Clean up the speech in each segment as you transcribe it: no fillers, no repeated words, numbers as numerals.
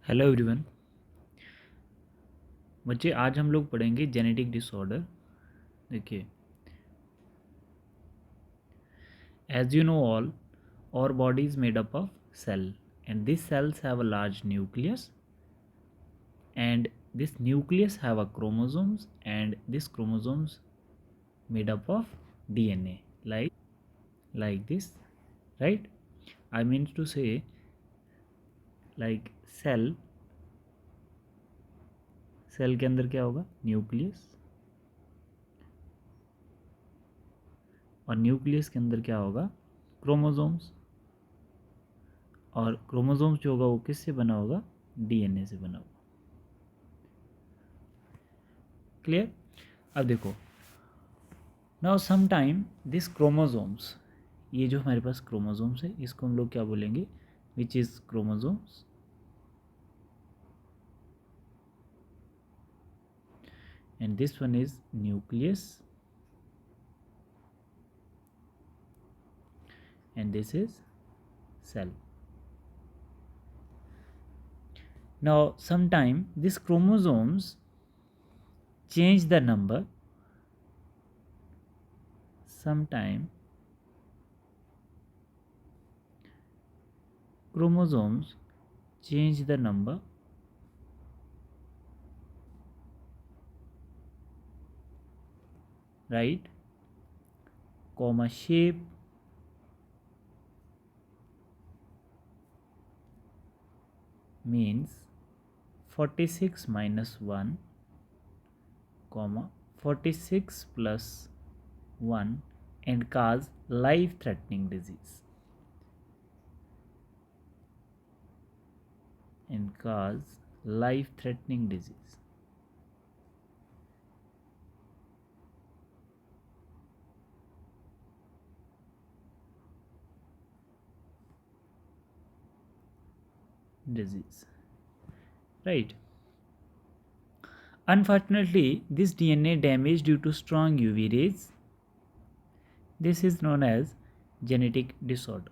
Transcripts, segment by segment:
Hello everyone. बच्चे आज हम लोग पढ़ेंगे जेनेटिक डिसऑर्डर। देखिए, as you know all, our body is made up of cell, and these cells have a large nucleus, and this nucleus have a chromosomes, and this chromosomes made up of DNA, like this, right? I mean to say, like cell के अंदर क्या होगा? Nucleus, और nucleus के अंदर क्या होगा? Chromosomes, और क्रोमोसोम्स जो होगा वो किससे बना होगा? डीएनए से बना होगा। क्लियर? अब देखो, now some time this chromosomes, ये जो हमारे पास क्रोमोसोम्स है इसको हम लोग क्या बोलेंगे? Which is chromosomes, and this one is nucleus, and this is cell. Now sometime these chromosomes change the number, sometime chromosomes change the number, right, comma shape, means 46 minus 1 comma 46 plus 1, and cause life threatening disease, and cause life threatening disease. Right? Unfortunately, this DNA damage due to strong UV rays, this is known as genetic disorder.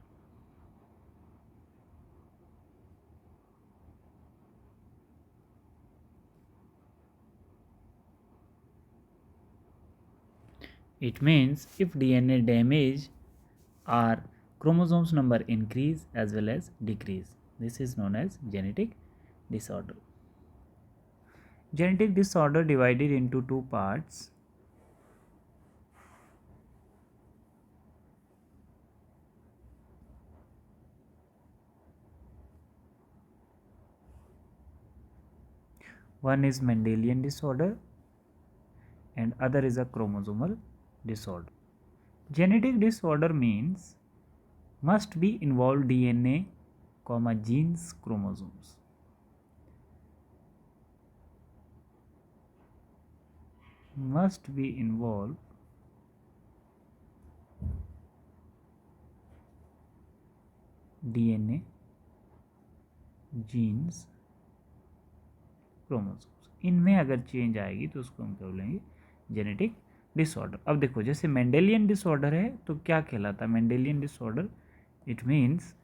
It means if DNA damage, our chromosomes number increase as well as decrease. This is known as genetic disorder. Genetic disorder divided into two parts. One is Mendelian disorder and other is a chromosomal disorder. Genetic disorder means must be involved DNA, genes, chromosomes. Must be involved DNA, genes, chromosomes. इनमें अगर change आएगी तो उसको हम क्या बोलेंगे? Genetic disorder. अब देखो, जैसे मेंडेलियन डिसऑर्डर है तो क्या कहलाता है Mendelian disorder? It means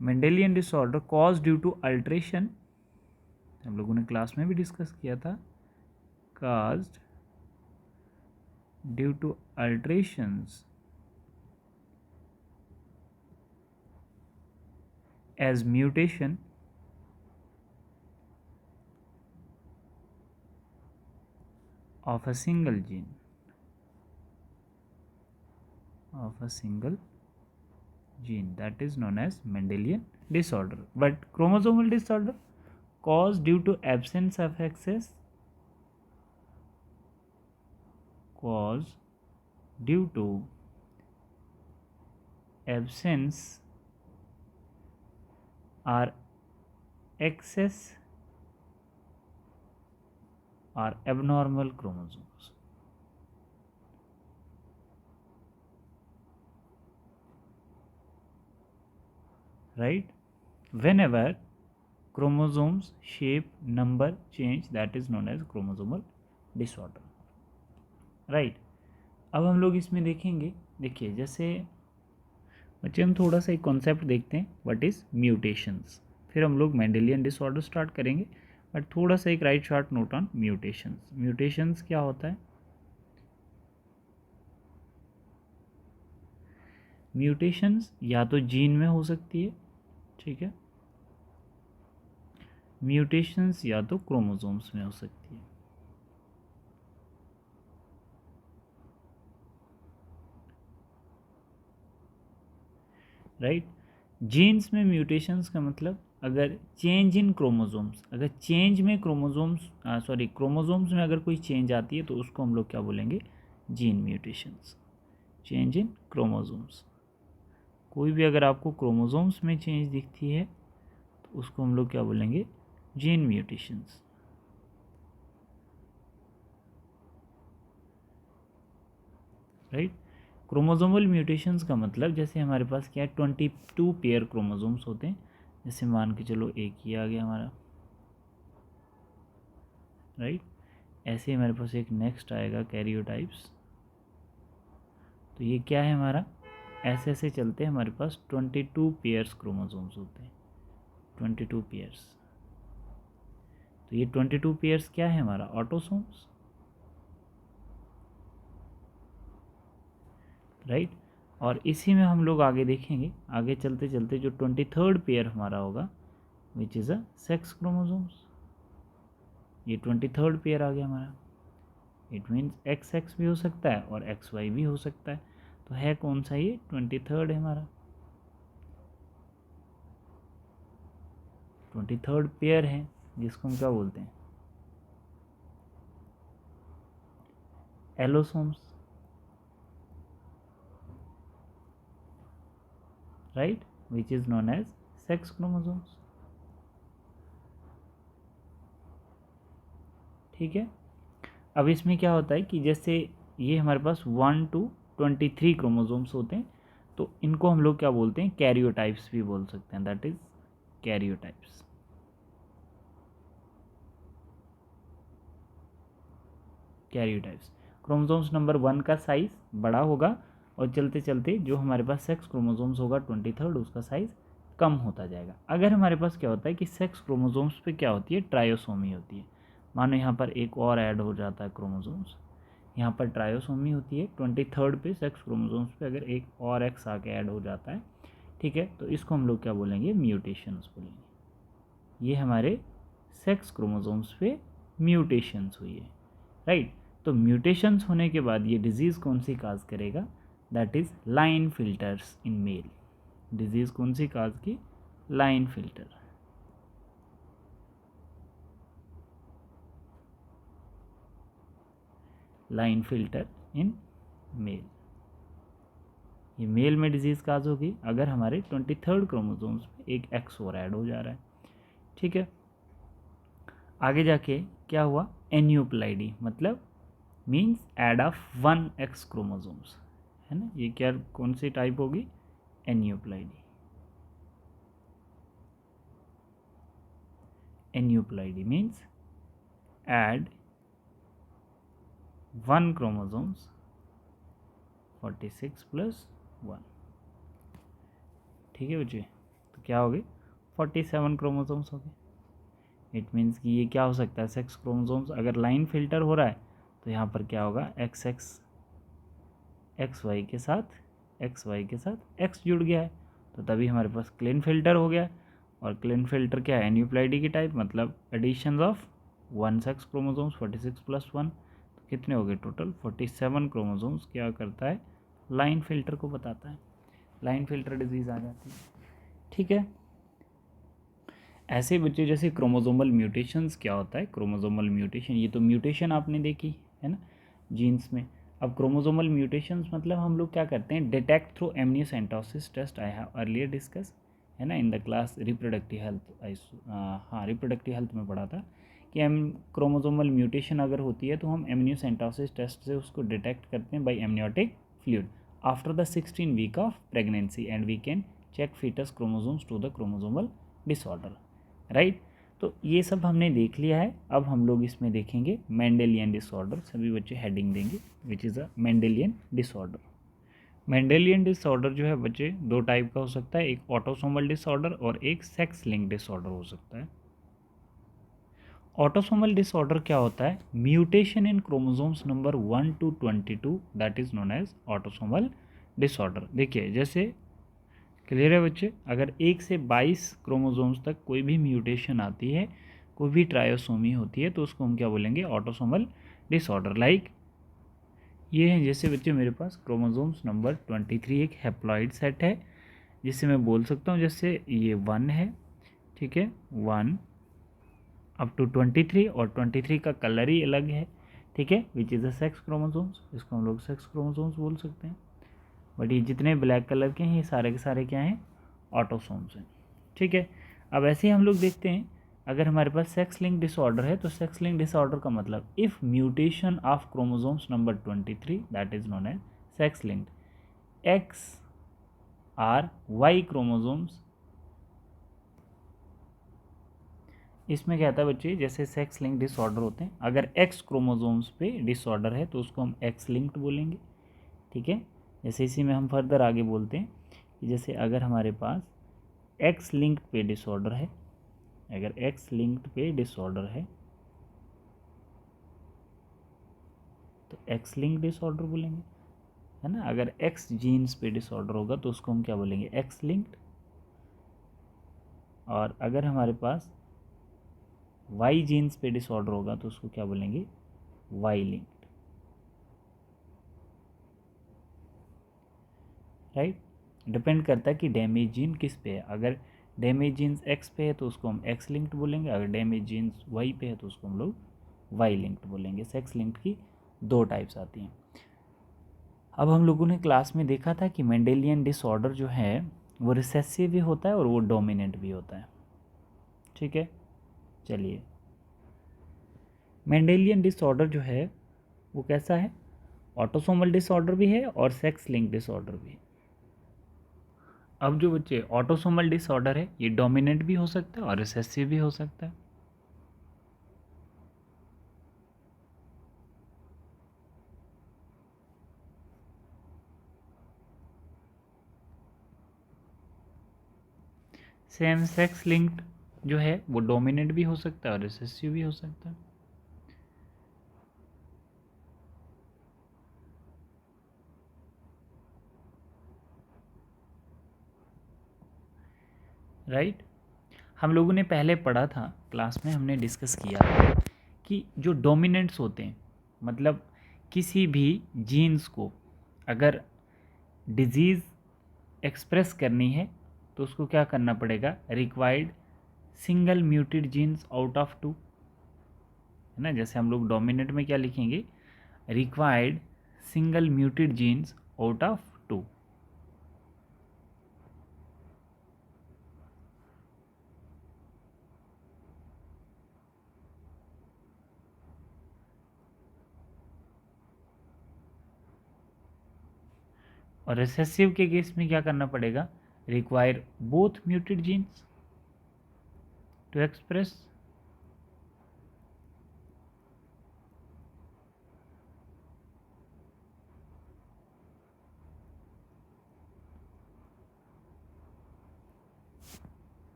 Mendelian disorder cause due to alteration, हम लोगों ने क्लास में भी डिस्कस किया था, caused due to alterations as mutation of a single gene, that is known as Mendelian disorder. But chromosomal disorder caused due to absence of excess, cause due to absence or excess or abnormal chromosomes. Right? Whenever chromosomes shape number change, that is known as chromosomal disorder. Right? अब हम लोग इसमें देखेंगे, देखिए जैसे बच्चे हम थोड़ा सा एक कॉन्सेप्ट देखते हैं, व्हाट इज म्यूटेशंस, फिर हम लोग मेंडेलियन डिसऑर्डर स्टार्ट करेंगे। बट थोड़ा सा एक right short note on mutations. Mutations क्या होता है? म्यूटेशंस या तो जीन में हो सकती है, ठीक है, म्यूटेशंस या तो क्रोमोसोम्स में हो सकती है। राइट, जीन्स में म्यूटेशंस का मतलब अगर चेंज इन क्रोमोसोम्स, अगर चेंज में क्रोमोसोम्स क्रोमोसोम्स में अगर कोई चेंज आती है तो उसको हम लोग क्या बोलेंगे? Gene mutations. Change in chromosomes, कोई भी अगर आपको क्रोमोसोम्स में चेंज दिखती है तो उसको हम लोग क्या बोलेंगे? Gene mutations. Right, chromosomal mutations का मतलब जैसे हमारे पास क्या है, 22 पेयर क्रोमोसोम्स होते हैं। जैसे मान के चलो एक ही आ गया हमारा, राइट, ऐसे हमारे पास एक नेक्स्ट आएगा कैरियोटाइप्स। तो ये क्या है हमारा, ऐसे ऐसे चलते हैं, हमारे पास 22 पेयर्स क्रोमोसोम्स होते हैं, 22 पेयर्स। तो ये 22 पेयर्स क्या है हमारा? ऑटोसोम्स। राइट, और इसी में हम लोग आगे देखेंगे, आगे चलते चलते जो 23rd पेयर हमारा होगा विच इज़ अ सेक्स क्रोमोसोम्स। ये 23rd पेयर आ गया हमारा। इट मीन्स एक्स एक्स भी हो सकता है और एक्स वाई भी हो सकता है। तो है कौन सा? ये 23rd है हमारा, 23rd पेयर है, जिसको हम क्या बोलते हैं? Allosomes. Right, which is known as sex chromosomes. ठीक है, अब इसमें क्या होता है कि जैसे ये हमारे पास 1 to 23 क्रोमोसोम्स होते हैं, तो इनको हम लोग क्या बोलते हैं? कैरियोटाइप्स भी बोल सकते हैं, दैट इज कैरियोटाइप्स। कैरियोटाइप्स, क्रोमोसोम्स नंबर 1 का साइज बड़ा होगा और चलते चलते जो हमारे पास सेक्स क्रोमोसोम्स होगा 23rd, उसका साइज कम होता जाएगा। अगर हमारे पास क्या होता है कि सेक्स क्रोमोसोम्स पे क्या होती है? ट्रायोसोमी होती है। मानो यहाँ पर एक और ऐड हो जाता है क्रोमोसोम्स, यहाँ पर ट्रायोसोमी होती है 23rd पे, सेक्स क्रोमोसोम्स पे अगर एक और एक्स आके ऐड हो जाता है, ठीक है, तो इसको हम लोग क्या बोलेंगे? म्यूटेशंस बोलेंगे। ये हमारे सेक्स क्रोमोसोम्स पे म्यूटेशंस हुई है। राइट, तो म्यूटेशंस होने के बाद ये डिजीज़ कौन सी काज करेगा? That is line filters in male. Disease कौन सी काज की? Line filter. Line filter in male, ये मेल में डिजीज़ काज होगी अगर हमारे 23rd क्रोमोसोम्स पे एक एक्स और ऐड हो जा रहा है। ठीक है, आगे जाके क्या हुआ? एन्यूप्लाइडी मतलब means add of 1 x chromosomes, है ना। ये क्या कौन सी टाइप होगी? एन्यूप्लाइडी। एन्यूप्लाइडी मीन्स add 1 chromosomes 46 प्लस 1। ठीक है बच्चे, तो क्या हो गए? 47 क्रोमोसोम्स हो गए। इट मीन्स कि ये क्या हो सकता है? Sex chromosomes. अगर लाइन फिल्टर हो रहा है तो यहाँ पर क्या होगा? एक्स एक्स एक्स वाई के साथ एक्स जुड़ गया है, तो तभी हमारे पास क्लीन फिल्टर हो गया। और क्लीन फिल्टर क्या है? एन्यूप्लाइडी की टाइप, मतलब addition of 1 sex chromosomes 46 plus 1, तो कितने हो गए टोटल? 47 क्रोमोसोम्स क्या करता है? लाइन फिल्टर को बताता है। लाइन फिल्टर डिजीज़ आ जाती है। ठीक है, ऐसे बच्चे जैसे क्रोमोसोमल म्यूटेशंस क्या होता है? क्रोमोसोमल म्यूटेशन, ये तो म्यूटेशन आपने देखी है ना जीन्स में। अब क्रोमोसोमल म्यूटेशंस मतलब हम लोग क्या करते हैं? Detect through amniocentesis test, I have earlier discuss, है ना, in the class reproductive health. हाँ, रिप्रोडक्टिव हेल्थ में पढ़ा था कि एम क्रोमोसोमल म्यूटेशन अगर होती है तो हम एमनियोसेंटोसिस टेस्ट से उसको डिटेक्ट करते हैं by amniotic fluid after the 16 week of pregnancy, and we can check foetus chromosomes to the chromosomal disorder. Right, तो ये सब हमने देख लिया है। अब हम लोग इसमें देखेंगे मेंडेलियन डिसऑर्डर। सभी बच्चे हेडिंग देंगे विच is a Mendelian disorder. Mendelian disorder जो है बच्चे दो टाइप का हो सकता है, एक ऑटोसोमल डिसऑर्डर और एक सेक्स लिंक डिसऑर्डर हो सकता है। ऑटोसोमल डिसऑर्डर क्या होता है? Mutation in chromosomes number 1 to 22 that is known as autosomal disorder. देखिए जैसे क्लियर है बच्चे, अगर 1 से 22 क्रोमोसोम्स तक कोई भी म्यूटेशन आती है, कोई भी ट्रायोसोमी होती है, तो उसको हम क्या बोलेंगे? Autosomal disorder. लाइक ये है जैसे बच्चे मेरे पास क्रोमोसोम्स नंबर 23 एक हैप्लॉइड सेट है, जिसे मैं बोल सकता हूँ जैसे ये 1 है, ठीक है, 1 अप टू 23, और 23 का कलर ही अलग है, ठीक है, which is a sex chromosomes, इसको हम लोग सेक्स क्रोमोसोम्स बोल सकते हैं। बट ये जितने ब्लैक कलर के हैं ये सारे के सारे क्या हैं? ऑटोसोम्स हैं, ठीक है। अब ऐसे ही हम लोग देखते हैं, अगर हमारे पास सेक्स लिंक डिसऑर्डर है, तो सेक्स लिंक डिसऑर्डर का मतलब if mutation of chromosomes number 23 that is known as sex linked X or Y chromosomes. इसमें क्या होता है बच्चे, जैसे सेक्स लिंक डिसऑर्डर होते हैं, अगर एक्स क्रोमोसोम्स पे डिसऑर्डर है तो उसको हम एक्स लिंक्ड बोलेंगे, ठीक है। जैसे इसी में हम फर्दर आगे बोलते हैं कि जैसे अगर हमारे पास एक्स लिंक्ड पे डिसऑर्डर है, अगर एक्स लिंक्ड पे डिसऑर्डर है तो एक्स लिंक्ड डिसऑर्डर बोलेंगे, है ना। अगर एक्स जीन्स पे डिसऑर्डर होगा तो उसको हम क्या बोलेंगे? X linked. और अगर हमारे पास वाई जीन्स पे डिसऑर्डर होगा तो उसको क्या बोलेंगे? Y linked, right. डिपेंड करता है कि डैमेज जीन किस पे है। अगर डैमेज जीन्स एक्स पे है तो उसको हम एक्स लिंक्ड बोलेंगे, अगर डैमेज जीन्स वाई पे है तो उसको हम लोग वाई लिंक्ड बोलेंगे। सेक्स लिंक्ड की दो टाइप्स आती हैं। अब हम लोगों ने क्लास में देखा था कि मेंडेलियन डिसऑर्डर जो है वो रिसेसिव भी होता है और वो डोमिनेंट भी होता है, ठीक है। चलिए, मेंडेलियन डिसऑर्डर जो है वो कैसा है? ऑटोसोमल डिसऑर्डर भी है और सेक्स लिंक डिसऑर्डर भी है। अब जो बच्चे ऑटोसोमल डिसऑर्डर है ये डोमिनेंट भी हो सकता है और रिसेसिव भी हो सकता है। सेम सेक्स लिंक्ड जो है वो डोमिनेंट भी हो सकता है और रिसेसिव भी हो सकता है। राइट। हम लोगों ने पहले पढ़ा था क्लास में, हमने डिस्कस किया था कि जो डोमिनेंट्स होते हैं, मतलब किसी भी जीन्स को अगर डिजीज़ एक्सप्रेस करनी है तो उसको क्या करना पड़ेगा? Required single muted genes out of two, है ना। जैसे हम लोग डोमिनेंट में क्या लिखेंगे? Required single muted genes out of two. और रिसेसिव के केस में क्या करना पड़ेगा? Require both muted genes to express.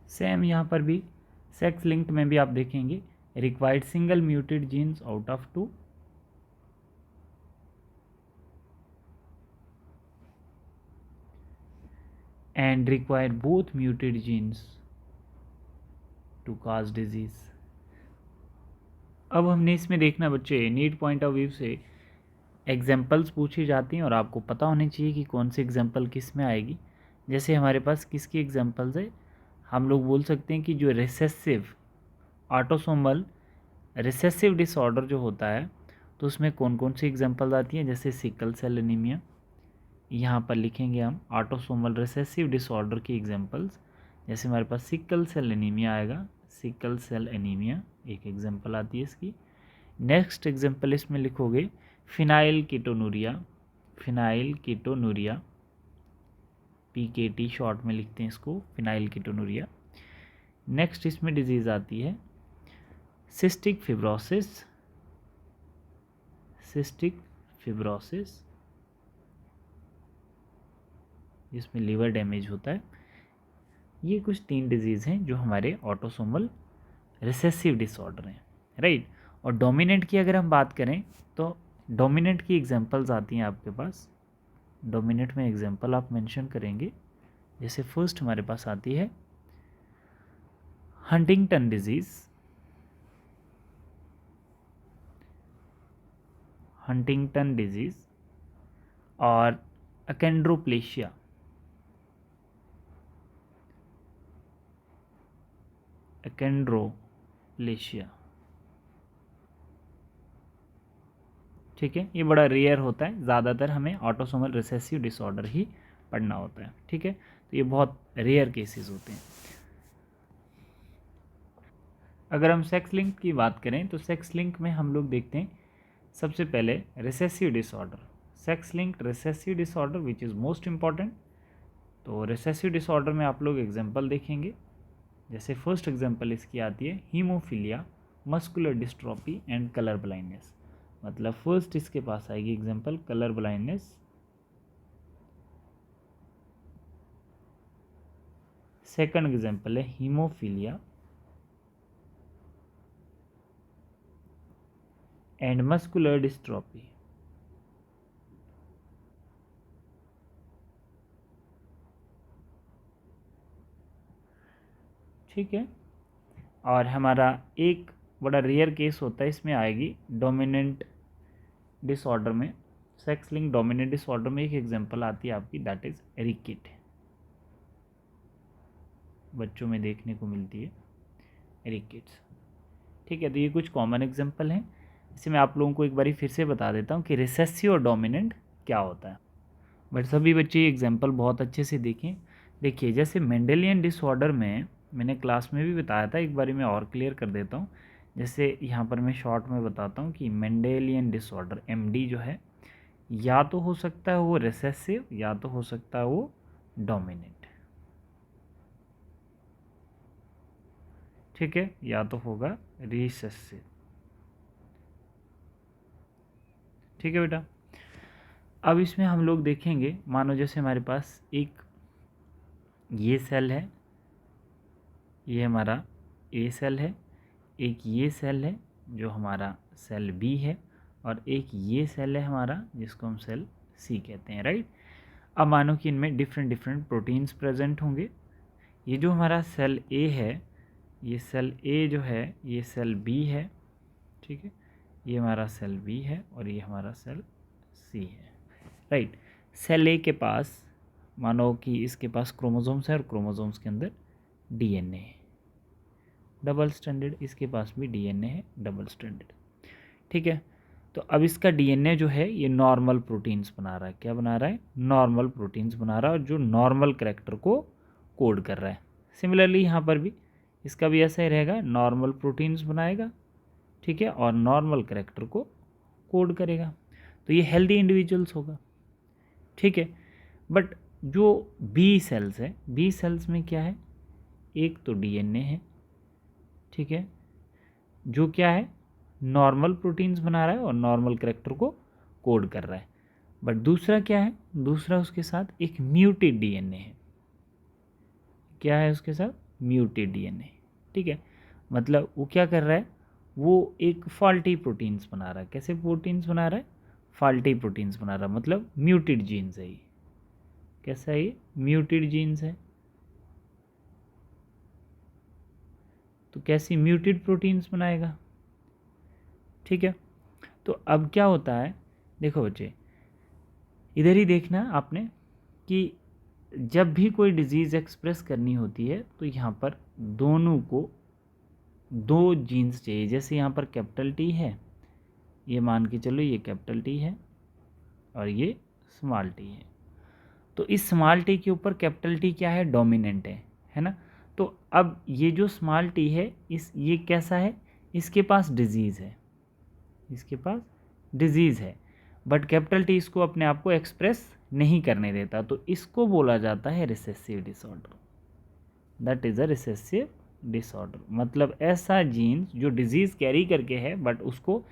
Same यहाँ पर भी सेक्स लिंक्ड में भी आप देखेंगे, required single muted genes out of two, and require both muted genes to cause disease. अब हमने इसमें देखना बच्चे, नीड पॉइंट ऑफ व्यू से एग्जाम्पल्स पूछी जाती हैं और आपको पता होनी चाहिए कि कौन सी एग्जाम्पल किस में आएगी। जैसे हमारे पास किसकी एग्जाम्पल्स है? हम लोग बोल सकते हैं कि जो रिसेसिव ऑटोसोमल रिसेसिव डिसऑर्डर जो होता है तो उसमें कौन कौन सी एग्जाम्पल्स आती हैं? जैसे सिकल सेल एनीमिया, यहाँ पर लिखेंगे हम ऑटोसोमल रिसेसिव डिसऑर्डर की एग्जांपल्स। जैसे हमारे पास सिकल सेल एनीमिया आएगा, सिकल सेल एनीमिया एक एग्जांपल आती है इसकी। नेक्स्ट एग्जांपल इसमें लिखोगे phenyl ketonuria, phenyl ketonuria, PKT short में लिखते हैं इसको, फिनाइल कीटोनूरिया। नेक्स्ट इसमें डिजीज़ आती है सिस्टिक फिब्रोसिस, सिस्टिक फिब्रोसिस, जिसमें लीवर डैमेज होता है। ये कुछ 3 डिजीज़ हैं जो हमारे ऑटोसोमल रिसेसिव डिसऑर्डर हैं, राइट। और डोमिनेंट की अगर हम बात करें तो डोमिनेंट की एग्जांपल्स आती हैं आपके पास। डोमिनेंट में एग्जांपल आप मेंशन करेंगे, जैसे फर्स्ट हमारे पास आती है हंटिंगटन डिजीज़, हंटिंगटन डिजीज़ और अकेंड्रोप्लेशिया, अकेंड्रोप्लेशिया, ठीक है। ये बड़ा रेयर होता है, ज़्यादातर हमें ऑटोसोमल रिसेसिव डिसऑर्डर ही पढ़ना होता है, ठीक है। तो ये बहुत रेयर केसेस होते हैं। अगर हम सेक्स लिंक की बात करें तो सेक्स लिंक में हम लोग देखते हैं सबसे पहले recessive disorder, sex linked recessive disorder which is most important. तो रिसेसिव डिसऑर्डर में आप लोग एग्जांपल देखेंगे, जैसे फर्स्ट एग्जांपल इसकी आती है haemophilia, muscular dystrophy and colour blindness. मतलब फर्स्ट इसके पास आएगी example colour blindness, second example है हीमोफीलिया एंड मस्कुलर डिस्ट्रॉफी। ठीक है। और हमारा एक बड़ा रेयर केस होता है, इसमें आएगी डोमिनेंट डिसऑर्डर में, सेक्स लिंक डोमिनेंट डिसऑर्डर में एक एग्जांपल आती है आपकी, दैट इज रिकेट, बच्चों में देखने को मिलती है रिकेट्स, ठीक है। तो ये कुछ कॉमन एग्जांपल हैं। इसे मैं आप लोगों को एक बारी फिर से बता देता हूँ कि रिसेसिव और डोमिनेंट क्या होता है, बट सभी बच्चे एग्जांपल बहुत अच्छे से देखें। देखिए जैसे मेंडेलियन डिसऑर्डर में मैंने क्लास में भी बताया था, एक बारी मैं और क्लियर कर देता हूँ। जैसे यहाँ पर मैं शॉर्ट में बताता हूँ कि मेंडेलियन डिसऑर्डर एमडी जो है, या तो हो सकता है वो रिसेसिव या तो हो सकता है वो डोमिनेंट, ठीक है, या तो होगा रिसेसिव, ठीक है बेटा। अब इसमें हम लोग देखेंगे, मानो जैसे हमारे पास एक ये सेल है, ये हमारा ए सेल है, एक ये सेल है जो हमारा सेल बी है, और एक ये सेल है हमारा जिसको हम सेल सी कहते हैं, राइट। अब मानो कि इनमें डिफरेंट डिफरेंट प्रोटीन्स प्रेजेंट होंगे। ये जो हमारा सेल ए है, ये सेल ए जो है ये सेल बी है, ठीक है, ये हमारा सेल बी है और ये हमारा सेल सी है, राइट। सेल ए के पास मानो कि इसके पास क्रोमोसोम्स है और क्रोमोसोम्स के अंदर डीएनए है डबल स्टैंडर्ड, इसके पास भी डीएनए है डबल स्टैंडर्ड, ठीक है। तो अब इसका डीएनए जो है ये नॉर्मल प्रोटीन्स बना रहा है, क्या बना रहा है, नॉर्मल प्रोटीन्स बना रहा है, और जो नॉर्मल कैरेक्टर को कोड कर रहा है। सिमिलरली यहाँ पर भी इसका भी ऐसा ही रहेगा, नॉर्मल प्रोटीन्स बनाएगा, ठीक है, और नॉर्मल कैरेक्टर को कोड करेगा। तो ये हेल्दी इंडिविजुअल्स होगा, ठीक है। बट जो बी सेल्स है, बी सेल्स में क्या है, एक तो डीएनए है, ठीक है, जो क्या है नॉर्मल प्रोटीन्स बना रहा है और नॉर्मल कैरेक्टर को कोड कर रहा है। बट दूसरा क्या है, दूसरा उसके साथ एक म्यूटेड डीएनए है, क्या है उसके साथ, म्यूटेड डीएनए, ठीक है। मतलब वो क्या कर रहा है, वो एक फॉल्टी प्रोटीन्स बना रहा है। कैसे प्रोटीन्स बना रहा है, फॉल्टी प्रोटीन्स बना रहा है, मतलब म्यूटेड जीन्स है ये। कैसा है ये, म्यूटेड जीन्स है। तो कैसी म्यूटेड प्रोटीन्स बनाएगा, ठीक है। तो अब क्या होता है, देखो बच्चे इधर ही देखना आपने कि जब भी कोई डिजीज़ एक्सप्रेस करनी होती है तो यहाँ पर दोनों को दो जीन्स चाहिए। जैसे यहाँ पर कैपिटल टी है, ये मान के चलो ये कैपिटल टी है और ये स्मॉल टी है। तो इस स्मॉल टी के ऊपर कैपिटल टी क्या है, डोमिनेंट है ना। तो अब ये जो स्मॉल टी है इस ये कैसा है, इसके पास डिजीज़ है, इसके पास डिजीज़ है, बट कैपिटल टी इसको अपने आप को एक्सप्रेस नहीं करने देता, तो इसको बोला जाता है recessive disorder. That is a recessive disorder. मतलब ऐसा जीन्स जो डिजीज़ कैरी करके है बट उसको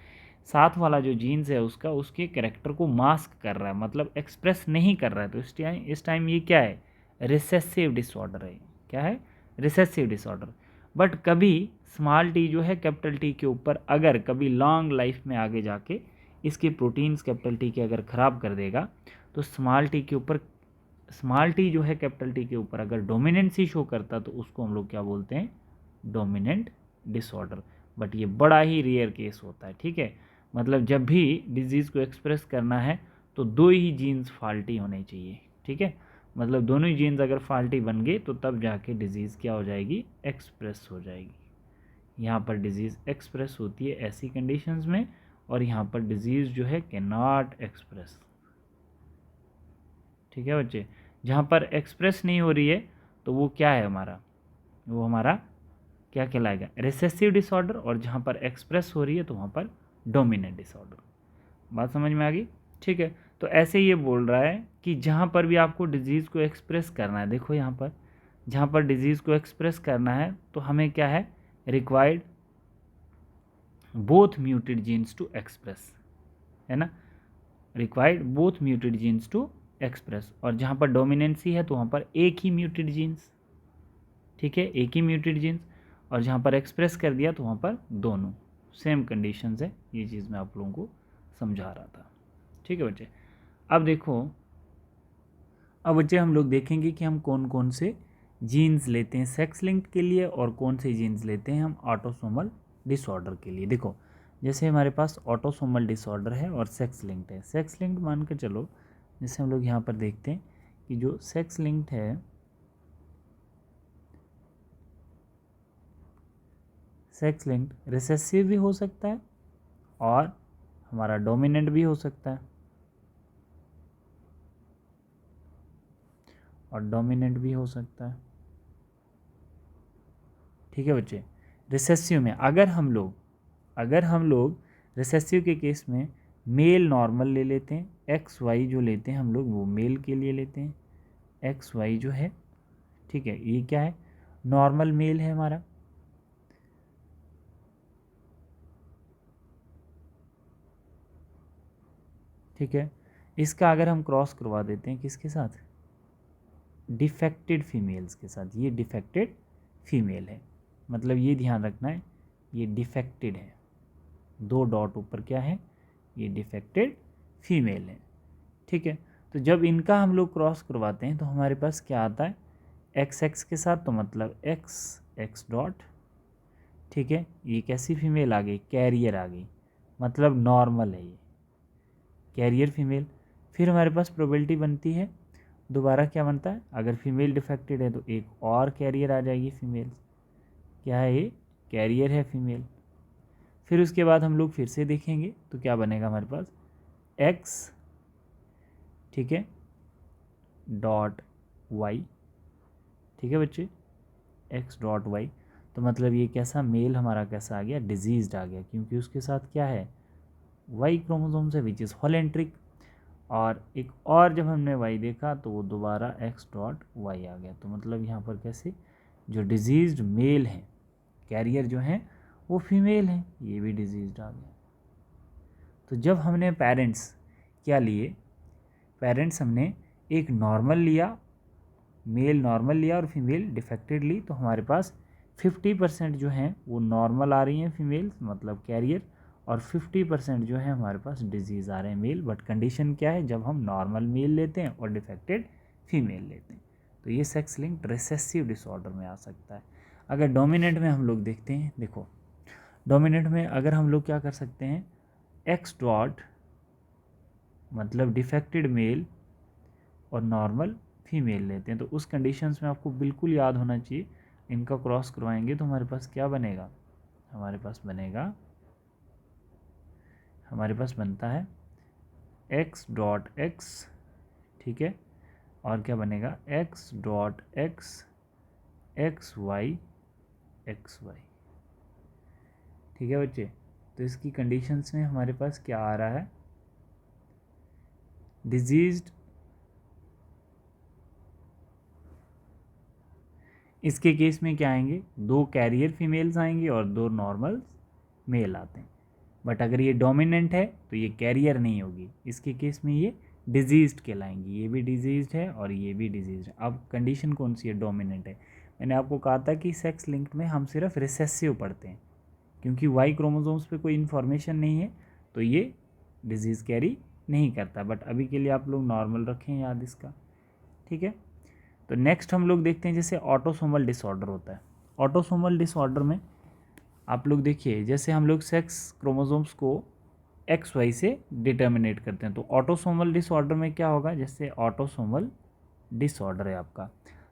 साथ वाला जो जीन्स है उसका उसके कैरेक्टर को मास्क कर रहा है, मतलब एक्सप्रेस नहीं कर रहा है। तो इस टाइम ये क्या है, रिसेसिव डिसऑर्डर है। क्या है, रिसेसिव डिसऑर्डर। बट कभी स्मॉल टी जो है कैपिटल टी के ऊपर अगर कभी लॉन्ग लाइफ में आगे जाके इसके प्रोटीन्स कैपिटल टी के अगर ख़राब कर देगा, तो स्मॉल टी के ऊपर, स्मॉल टी जो है कैपिटल टी के ऊपर अगर डोमिनेंसी शो करता तो उसको हम लोग क्या बोलते हैं, डोमिनेंट डिसऑर्डर। बट ये बड़ा ही रेयर केस होता है, ठीक है। मतलब जब भी डिजीज़ को एक्सप्रेस करना है तो दो ही जीन्स फॉल्टी होने चाहिए, ठीक है। मतलब दोनों ही जीन्स अगर फॉल्टी बन गए तो तब जाके डिजीज़ क्या हो जाएगी, एक्सप्रेस हो जाएगी। यहाँ पर डिजीज़ एक्सप्रेस होती है ऐसी कंडीशंस में, और यहाँ पर डिजीज़ जो है कैन नॉट एक्सप्रेस, ठीक है बच्चे। जहाँ पर एक्सप्रेस नहीं हो रही है तो वो क्या है हमारा, वो हमारा क्या कहलाएगा, रिसेसिव डिसऑर्डर। और जहाँ पर एक्सप्रेस हो रही है तो वहाँ पर डोमिनेंट डिसऑर्डर। बात समझ में आ गई, ठीक है। तो ऐसे ये बोल रहा है कि जहाँ पर भी आपको डिजीज़ को एक्सप्रेस करना है, देखो यहाँ पर जहाँ पर डिजीज़ को एक्सप्रेस करना है तो हमें क्या है, required both muted genes to express, है ना, required both muted genes to express. और जहाँ पर डोमिनेंसी है तो वहाँ पर एक ही म्यूटेड जीन्स, ठीक है, एक ही म्यूटेड जीन्स। और जहाँ पर एक्सप्रेस कर दिया तो वहाँ पर दोनों सेम कंडीशंस है। ये चीज़ मैं आप लोगों को समझा रहा था, ठीक है बच्चे। अब देखो, अब बच्चे हम लोग देखेंगे कि हम कौन कौन से जीन्स लेते हैं सेक्स लिंक्ड के लिए और कौन से जीन्स लेते हैं हम ऑटोसोमल डिसऑर्डर के लिए। देखो, जैसे हमारे पास ऑटोसोमल डिसऑर्डर है और सेक्स लिंक्ड है। सेक्स लिंक्ड मान के चलो, जैसे हम लोग यहाँ पर देखते हैं कि जो सेक्स लिंक्ड है, सेक्स लिंक्ड रिसेसिव भी हो सकता है और हमारा डोमिनेंट भी हो सकता है, और डोमिनेंट भी हो सकता है, ठीक है बच्चे। रिसेसिव में अगर हम लोग रिसेसिव के केस में मेल नॉर्मल ले लेते हैं, एक्स वाई जो लेते हैं हम लोग वो मेल के लिए लेते हैं, एक्स वाई जो है, ठीक है, ये क्या है, नॉर्मल मेल है हमारा। ठीक है, इसका अगर हम क्रॉस करवा देते हैं किसके साथ, डिफेक्टेड फीमेल्स के साथ, ये डिफेक्टेड फीमेल है, मतलब ये ध्यान रखना है ये डिफेक्टेड है, दो डॉट ऊपर क्या है, ये डिफेक्टेड फीमेल है, ठीक है। तो जब इनका हम लोग क्रॉस करवाते हैं तो हमारे पास क्या आता है, एक्स एक्स के साथ, तो मतलब एक्स एक्स डॉट, ठीक है। ये कैसी फीमेल आ गई, कैरियर आ गई, मतलब नॉर्मल है ये, कैरियर फीमेल। फिर हमारे पास प्रोबेबिलिटी बनती है, दोबारा क्या बनता है, अगर फीमेल डिफेक्टेड है तो एक और कैरियर आ जाएगी फीमेल, क्या है ये, कैरियर है फीमेल। फिर उसके बाद हम लोग फिर से देखेंगे तो क्या बनेगा हमारे पास, एक्स, ठीक है, डॉट वाई, ठीक है बच्चे, एक्स डॉट वाई। तो मतलब ये कैसा मेल हमारा कैसा आ गया, डिजीज्ड आ गया, क्योंकि उसके साथ क्या है, वाई क्रोमोसोम से, विच इज़ हॉलेंट्रिक। और एक और जब हमने वाई देखा तो वो दोबारा एक्स डॉट वाई आ गया। तो मतलब यहाँ पर कैसे, जो डिजीज्ड मेल हैं, कैरियर जो हैं वो फीमेल हैं, ये भी डिजीज्ड आ गया। तो जब हमने पेरेंट्स क्या लिए, पेरेंट्स हमने एक नॉर्मल लिया, मेल नॉर्मल लिया और फीमेल डिफेक्टेड ली, तो हमारे पास 50% जो हैं वो नॉर्मल आ रही हैं फीमेल, मतलब कैरियर, और 50% जो है हमारे पास डिजीज़ आ रहे हैं मेल। बट कंडीशन क्या है, जब हम नॉर्मल मेल लेते हैं और डिफेक्टेड फीमेल लेते हैं। तो ये सेक्स लिंक्ड रिसेसिव डिसऑर्डर में आ सकता है। अगर डोमिनेंट में हम लोग देखते हैं, देखो डोमिनेंट में अगर हम लोग क्या कर सकते हैं, एक्स डॉट मतलब डिफेक्टेड मेल और नॉर्मल फीमेल लेते हैं, तो उस कंडीशंस में आपको बिल्कुल याद होना चाहिए, इनका क्रॉस करवाएंगे तो हमारे पास क्या बनेगा, हमारे पास बनेगा, हमारे पास बनता है एक्स डॉट एक्स, ठीक है, और क्या बनेगा, X dot X X Y X Y, ठीक है बच्चे। तो इसकी कंडीशंस में हमारे पास क्या आ रहा है, डिजीज्ड, इसके केस में क्या आएंगे, दो कैरियर फीमेल्स आएंगे और दो नॉर्मल मेल आते हैं। बट अगर ये डोमिनेंट है तो ये कैरियर नहीं होगी, इसके केस में ये डिजीज्ड कहलाएंगी। ये भी डिजीज्ड है और ये भी डिजीज्ड है। अब कंडीशन कौन सी है? डोमिनेंट है। मैंने आपको कहा था कि सेक्स लिंक्ड में हम सिर्फ रिसेसिव पढ़ते हैं, क्योंकि वाई क्रोमोसोम्स पे कोई इन्फॉर्मेशन नहीं है तो ये डिजीज़ कैरी नहीं करता। बट अभी के लिए आप लोग नॉर्मल रखें याद इसका, ठीक है। तो नेक्स्ट हम लोग देखते हैं जैसे ऑटोसोमल डिसऑर्डर होता है। ऑटोसोमल डिसऑर्डर में आप लोग देखिए, जैसे हम लोग सेक्स क्रोमोसोम्स को एक्स वाई से डिटर्मिनेट करते हैं, तो ऑटोसोमल डिसऑर्डर में क्या होगा? जैसे ऑटोसोमल डिसऑर्डर है आपका,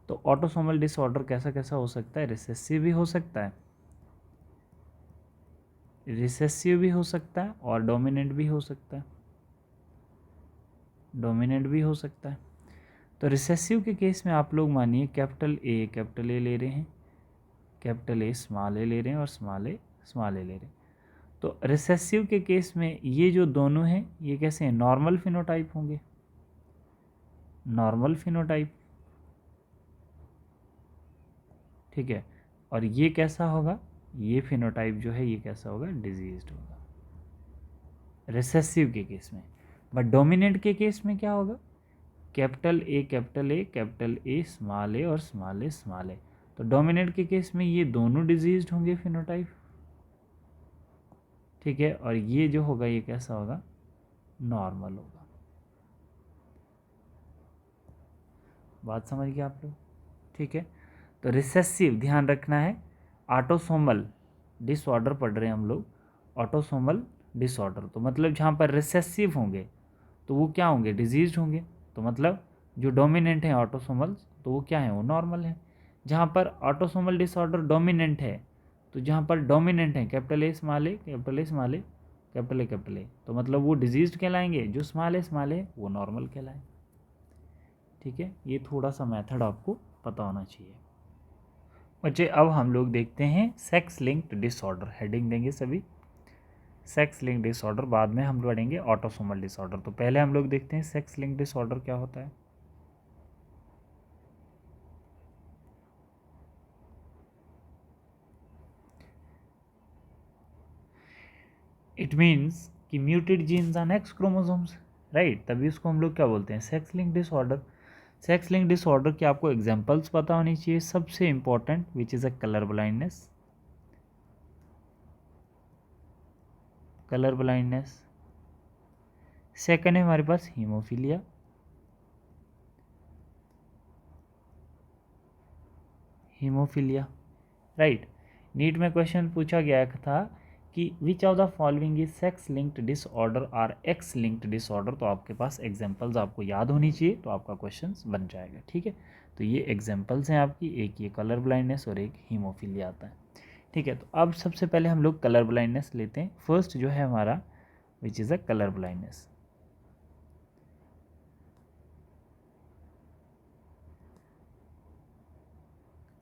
तो ऑटोसोमल डिसऑर्डर कैसा कैसा हो सकता है? रिसेसिव भी हो सकता है, रिसेसिव भी हो सकता है और डोमिनेंट भी हो सकता है, डोमिनेंट भी हो सकता है। तो रिसेसिव के केस में आप लोग मानिए कैपिटल ए ले रहे हैं, कैपिटल ए स्मॉल ए ले रहे हैं और स्मॉल ए ले रहे हैं। तो रिसेसिव के केस में ये जो दोनों हैं ये कैसे हैं? नॉर्मल फिनोटाइप होंगे, नॉर्मल फिनोटाइप, ठीक है। और ये कैसा होगा? ये फिनोटाइप जो है ये कैसा होगा? डिजीज्ड होगा रिसेसिव के केस में। बट डोमिनेंट के केस में क्या होगा? कैपिटल ए स्मॉल ए और स्मॉल ए। तो डोमिनेंट के केस में ये दोनों डिजीज्ड होंगे फिनोटाइप, ठीक है। और ये जो होगा ये कैसा होगा? नॉर्मल होगा। बात समझ गए आप लोग, ठीक है। तो रिसेसिव ध्यान रखना है, ऑटोसोमल डिसऑर्डर पढ़ रहे हैं हम लोग, ऑटोसोमल डिसऑर्डर, तो मतलब जहाँ पर रिसेसिव होंगे तो वो क्या होंगे? डिजीज्ड होंगे। तो मतलब जो डोमिनेंट हैं ऑटोसोमल्स तो वो क्या है? वो नॉर्मल है। जहाँ पर ऑटोसोमल डिसऑर्डर डोमिनेंट है, तो जहाँ पर डोमिनेंट है capital A small A, capital A small A, capital A, तो मतलब वो डिजीज्ड कहलाएंगे, जो स्मॉल ए वो नॉर्मल कहलाएंगे, ठीक है। ये थोड़ा सा मेथड आपको पता होना चाहिए बच्चे। अब हम लोग देखते हैं सेक्स लिंक्ड डिसऑर्डर, हेडिंग देंगे सभी सेक्स लिंक डिसऑर्डर, बाद में हम पढ़ेंगे ऑटोसोमल डिसऑर्डर। तो पहले हम लोग देखते हैं सेक्स लिंक डिसऑर्डर क्या होता है। इट मीन्स कि muted genes on X chromosomes, right, तभी उसको हम लोग क्या बोलते हैं? Sex link disorder. Sex link disorder की आपको एग्जांपल्स पता होनी चाहिए। सबसे important which is a colour blindness, colour blindness. Second है हमारे पास हीमोफीलिया, हीमोफीलिया, राइट। नीट में क्वेश्चन पूछा गया था कि which of the following is sex linked disorder और एक्स लिंक्ड डिसऑर्डर, तो आपके पास एग्जांपल्स आपको याद होनी चाहिए, तो आपका क्वेश्चन बन जाएगा, ठीक है। तो ये एग्जांपल्स हैं आपकी, एक ये कलर ब्लाइंडनेस और एक हीमोफीलिया आता है, ठीक है। तो अब सबसे पहले हम लोग कलर ब्लाइंडनेस लेते हैं। फर्स्ट जो है हमारा विच is a colour blindness.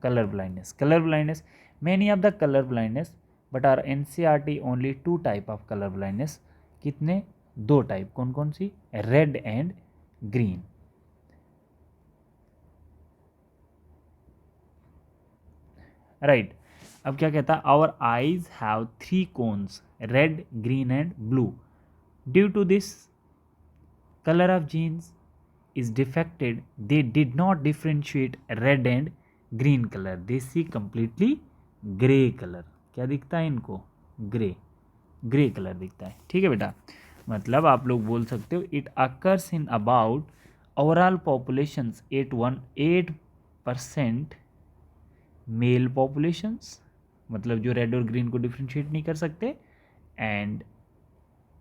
color blindness, many of the color blindness but are NCERT only two type of color blindness। कितने? दो टाइप, कौन कौन सी? Red and green, right. अब क्या कहता है? Our eyes have three cones, red green and blue, due to this color of genes is defected, they did not differentiate red and green color, they see completely gray color। क्या दिखता है इनको? Grey colour दिखता है, ठीक है बेटा। मतलब आप लोग बोल सकते हो it occurs in about overall populations 8% male populations, मतलब जो रेड और ग्रीन को डिफ्रेंशिएट नहीं कर सकते, एंड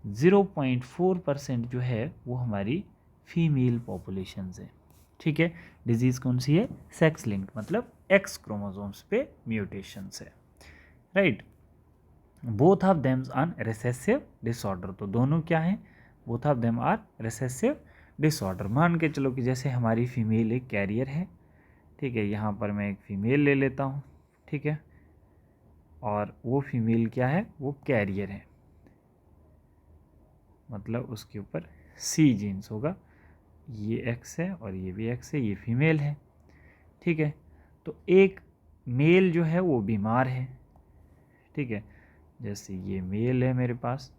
0.4% जो है वो हमारी फीमेल पॉपुलेशन है, ठीक है। डिजीज़ कौन सी है? सेक्स लिंक्ड, मतलब एक्स क्रोमोसोम्स पे म्यूटेशन है, right. Both of thems are recessive disorder, तो दोनों क्या हैं? Both of them are recessive disorder. मान के चलो कि जैसे हमारी फीमेल एक कैरियर है, ठीक है, यहाँ पर मैं एक फीमेल ले लेता हूँ, ठीक है, और वो फीमेल क्या है? वो कैरियर है, मतलब उसके ऊपर सी जीन्स होगा, ये एक्स है और ये भी एक्स है, ये फीमेल है, ठीक है। तो एक मेल जो है वो बीमार है, ठीक है, जैसे ये मेल है मेरे पास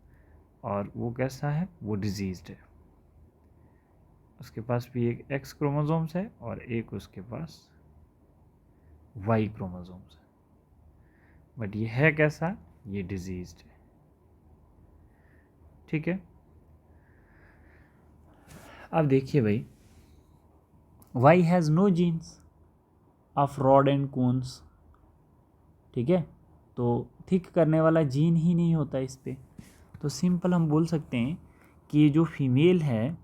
और वो कैसा है, वो डिजीज्ड है। उसके पास भी एक एक्स क्रोमोसोम्स है और एक उसके पास वाई क्रोमोसोम्स है, बट ये है कैसा, ये डिजीज्ड है। ठीक है, अब देखिए भाई, Y has no genes of rod and cones. ठीक है, तो थिक करने वाला जीन ही नहीं होता इस पे। तो सिंपल हम बोल सकते हैं कि ये जो फीमेल है,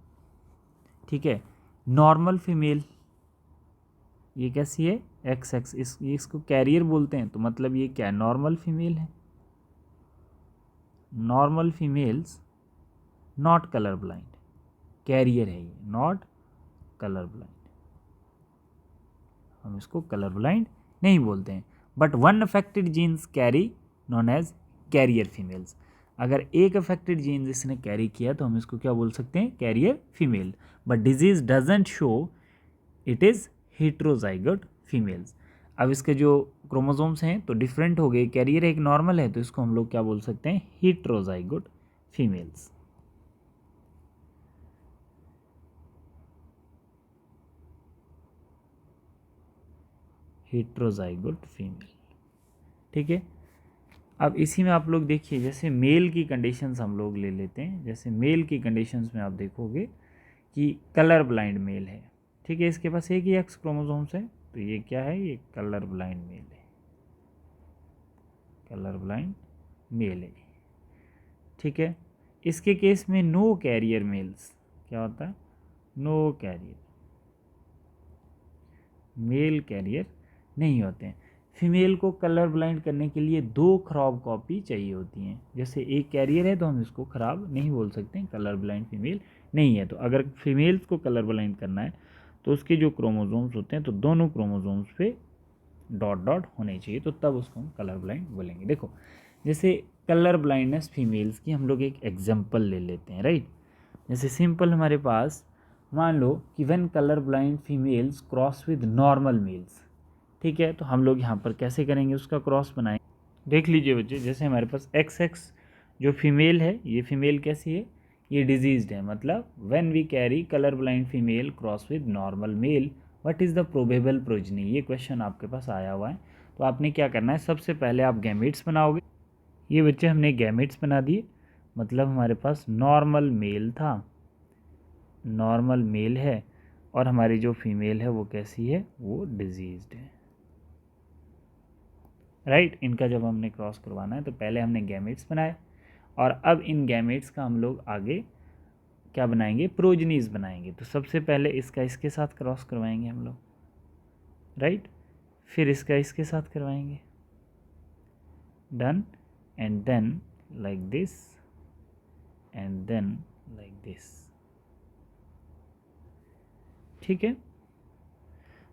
ठीक है, नॉर्मल फीमेल, ये कैसी है, एक्स एक्स, इसको कैरियर बोलते हैं, तो मतलब ये क्या, नॉर्मल फीमेल है। Normal females not colour blind, carrier है ये, नॉट कलर ब्लाइंड, हम इसको कलर ब्लाइंड नहीं बोलते हैं। But one affected genes carry known as carrier females. अगर एक अफेक्टेड जीन्स इसने कैरी किया तो हम इसको क्या बोल सकते हैं, carrier female. But disease doesn't show it is heterozygote females. अब इसके जो क्रोमोसोम्स हैं तो डिफरेंट हो गए, कैरियर एक नॉर्मल है, तो इसको हम लोग क्या बोल सकते हैं, हेट्रोजाइगोट फीमेल्स। Heterozygote female. ठीक है, अब इसी में आप लोग देखिए, जैसे मेल की कंडीशंस हम लोग ले लेते हैं। जैसे मेल की कंडीशंस में आप देखोगे कि कलर ब्लाइंड मेल है। ठीक है, इसके पास एक ही एक्स क्रोमोसोम्स है, तो ये क्या है, ये कलर ब्लाइंड मेल है, कलर ब्लाइंड मेल है। ठीक है, इसके केस में नो कैरियर मेल्स, क्या होता है, नो कैरियर, मेल कैरियर नहीं होते हैं। फीमेल को कलर ब्लाइंड करने के लिए 2 खराब कॉपी चाहिए होती हैं। जैसे एक कैरियर है तो हम इसको खराब नहीं बोल सकते, कलर ब्लाइंड फीमेल नहीं है। तो अगर फीमेल्स को कलर ब्लाइंड करना है तो उसके जो क्रोमोसोम्स होते हैं तो दोनों क्रोमोसोम्स पे डॉट डॉट होने चाहिए, तो तब उसको हम कलर ब्लाइंड बोलेंगे। देखो, जैसे कलर ब्लाइंडनेस फीमेल्स की हम लोग एक एग्जांपल ले लेते हैं, राइट। जैसे सिंपल हमारे पास मान लो कि when colour blind females cross with normal males. ठीक है, तो हम लोग यहाँ पर कैसे करेंगे, उसका क्रॉस बनाएंगे। देख लीजिए बच्चे, जैसे हमारे पास एक्स एक्स जो फीमेल है, ये फीमेल कैसी है, ये डिजीज्ड है। मतलब when we carry colour blind female cross with normal male, what is the probable progeny, ये क्वेश्चन आपके पास आया हुआ है। तो आपने क्या करना है, सबसे पहले आप गैमेट्स बनाओगे। ये बच्चे हमने गैमेट्स बना दिए, मतलब हमारे पास नॉर्मल मेल था, नॉर्मल मेल है, और हमारी जो फीमेल है वो कैसी है, वो डिजीज्ड है, राइट। इनका जब हमने क्रॉस करवाना है तो पहले हमने गैमेट्स बनाए, और अब इन गैमेट्स का हम लोग आगे क्या बनाएंगे, प्रोजनीज बनाएंगे। तो सबसे पहले इसका इसके साथ क्रॉस करवाएंगे हम लोग, राइट, फिर इसका इसके साथ करवाएंगे, done, and then like this, and then like this. ठीक है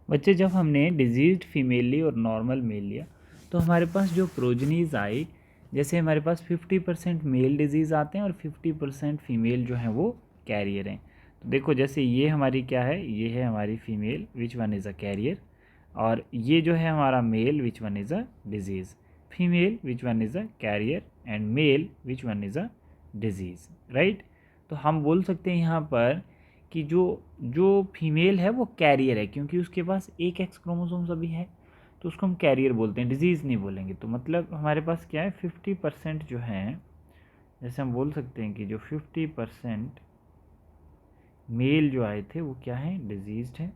बच्चे, जब हमने डिजीज्ड फीमेल ली और नॉर्मल मेल लिया तो हमारे पास जो प्रोजनीज आई, जैसे हमारे पास 50% मेल डिजीज़ आते हैं और 50% फीमेल जो हैं वो कैरियर हैं। तो देखो, जैसे ये हमारी क्या है, ये है हमारी female, which one is a carrier, और ये जो है हमारा male, which one is a disease, female which one is a carrier, and male which one is a disease, right. तो हम बोल सकते हैं यहाँ पर कि जो जो फीमेल है वो कैरियर है, क्योंकि उसके पास एक एक्स क्रोमोसोम्स अभी है, तो उसको हम कैरियर बोलते हैं, डिजीज़ नहीं बोलेंगे। तो मतलब हमारे पास क्या है, 50% जो हैं, जैसे हम बोल सकते हैं कि जो 50% मेल जो आए थे वो क्या है, डिजीज्ड है।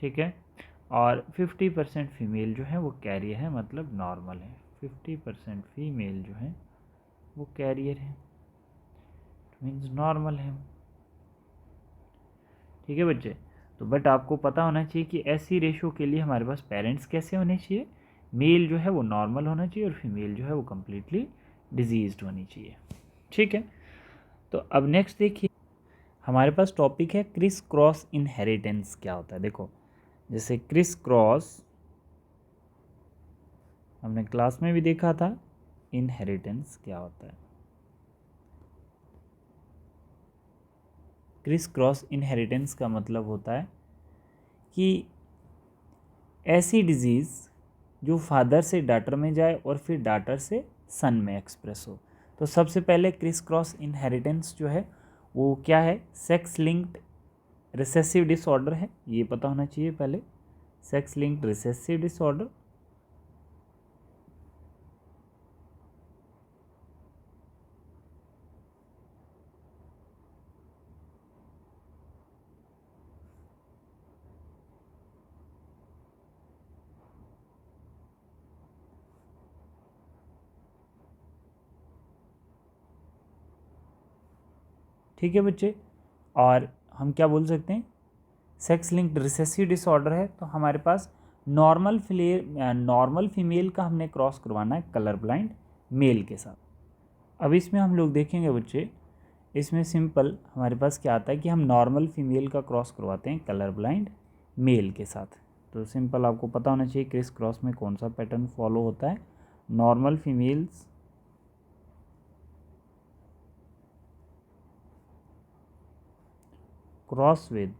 ठीक है, और 50% फीमेल जो है वो कैरियर है, मतलब नॉर्मल है। 50% फीमेल जो है वो कैरियर है, मीन्स नॉर्मल है। ठीक है बच्चे, तो बट आपको पता होना चाहिए कि ऐसी रेशो के लिए हमारे पास पेरेंट्स कैसे होने चाहिए, मेल जो है वो नॉर्मल होना चाहिए और फीमेल जो है वो कम्प्लीटली डिजीज्ड होनी चाहिए। ठीक है, तो अब नेक्स्ट देखिए, हमारे पास टॉपिक है क्रिस क्रॉस इनहेरिटेंस। क्या होता है, देखो, जैसे क्रिस क्रॉस हमने क्लास में भी देखा था, इनहेरिटेंस क्या होता है। क्रिस क्रॉस इनहेरिटेंस का मतलब होता है कि ऐसी डिजीज़ जो फादर से डॉटर में जाए और फिर डॉटर से सन में एक्सप्रेस हो। तो सबसे पहले क्रिस क्रॉस इनहेरिटेंस जो है वो क्या है, सेक्स लिंक्ड रिसेसिव डिसऑर्डर है, ये पता होना चाहिए पहले, सेक्स लिंक्ड रिसेसिव डिसऑर्डर। ठीक है बच्चे, और हम क्या बोल सकते हैं, सेक्स लिंक्ड रिसेसिव डिसऑर्डर है तो हमारे पास नॉर्मल फीमेल का हमने क्रॉस करवाना है कलर ब्लाइंड मेल के साथ। अब इसमें हम लोग देखेंगे बच्चे, इसमें सिंपल हमारे पास क्या आता है कि हम नॉर्मल फीमेल का क्रॉस करवाते हैं कलर ब्लाइंड मेल के साथ। तो सिंपल आपको पता होना चाहिए क्रिस क्रॉस में कौन सा पैटर्न फॉलो होता है, normal females cross with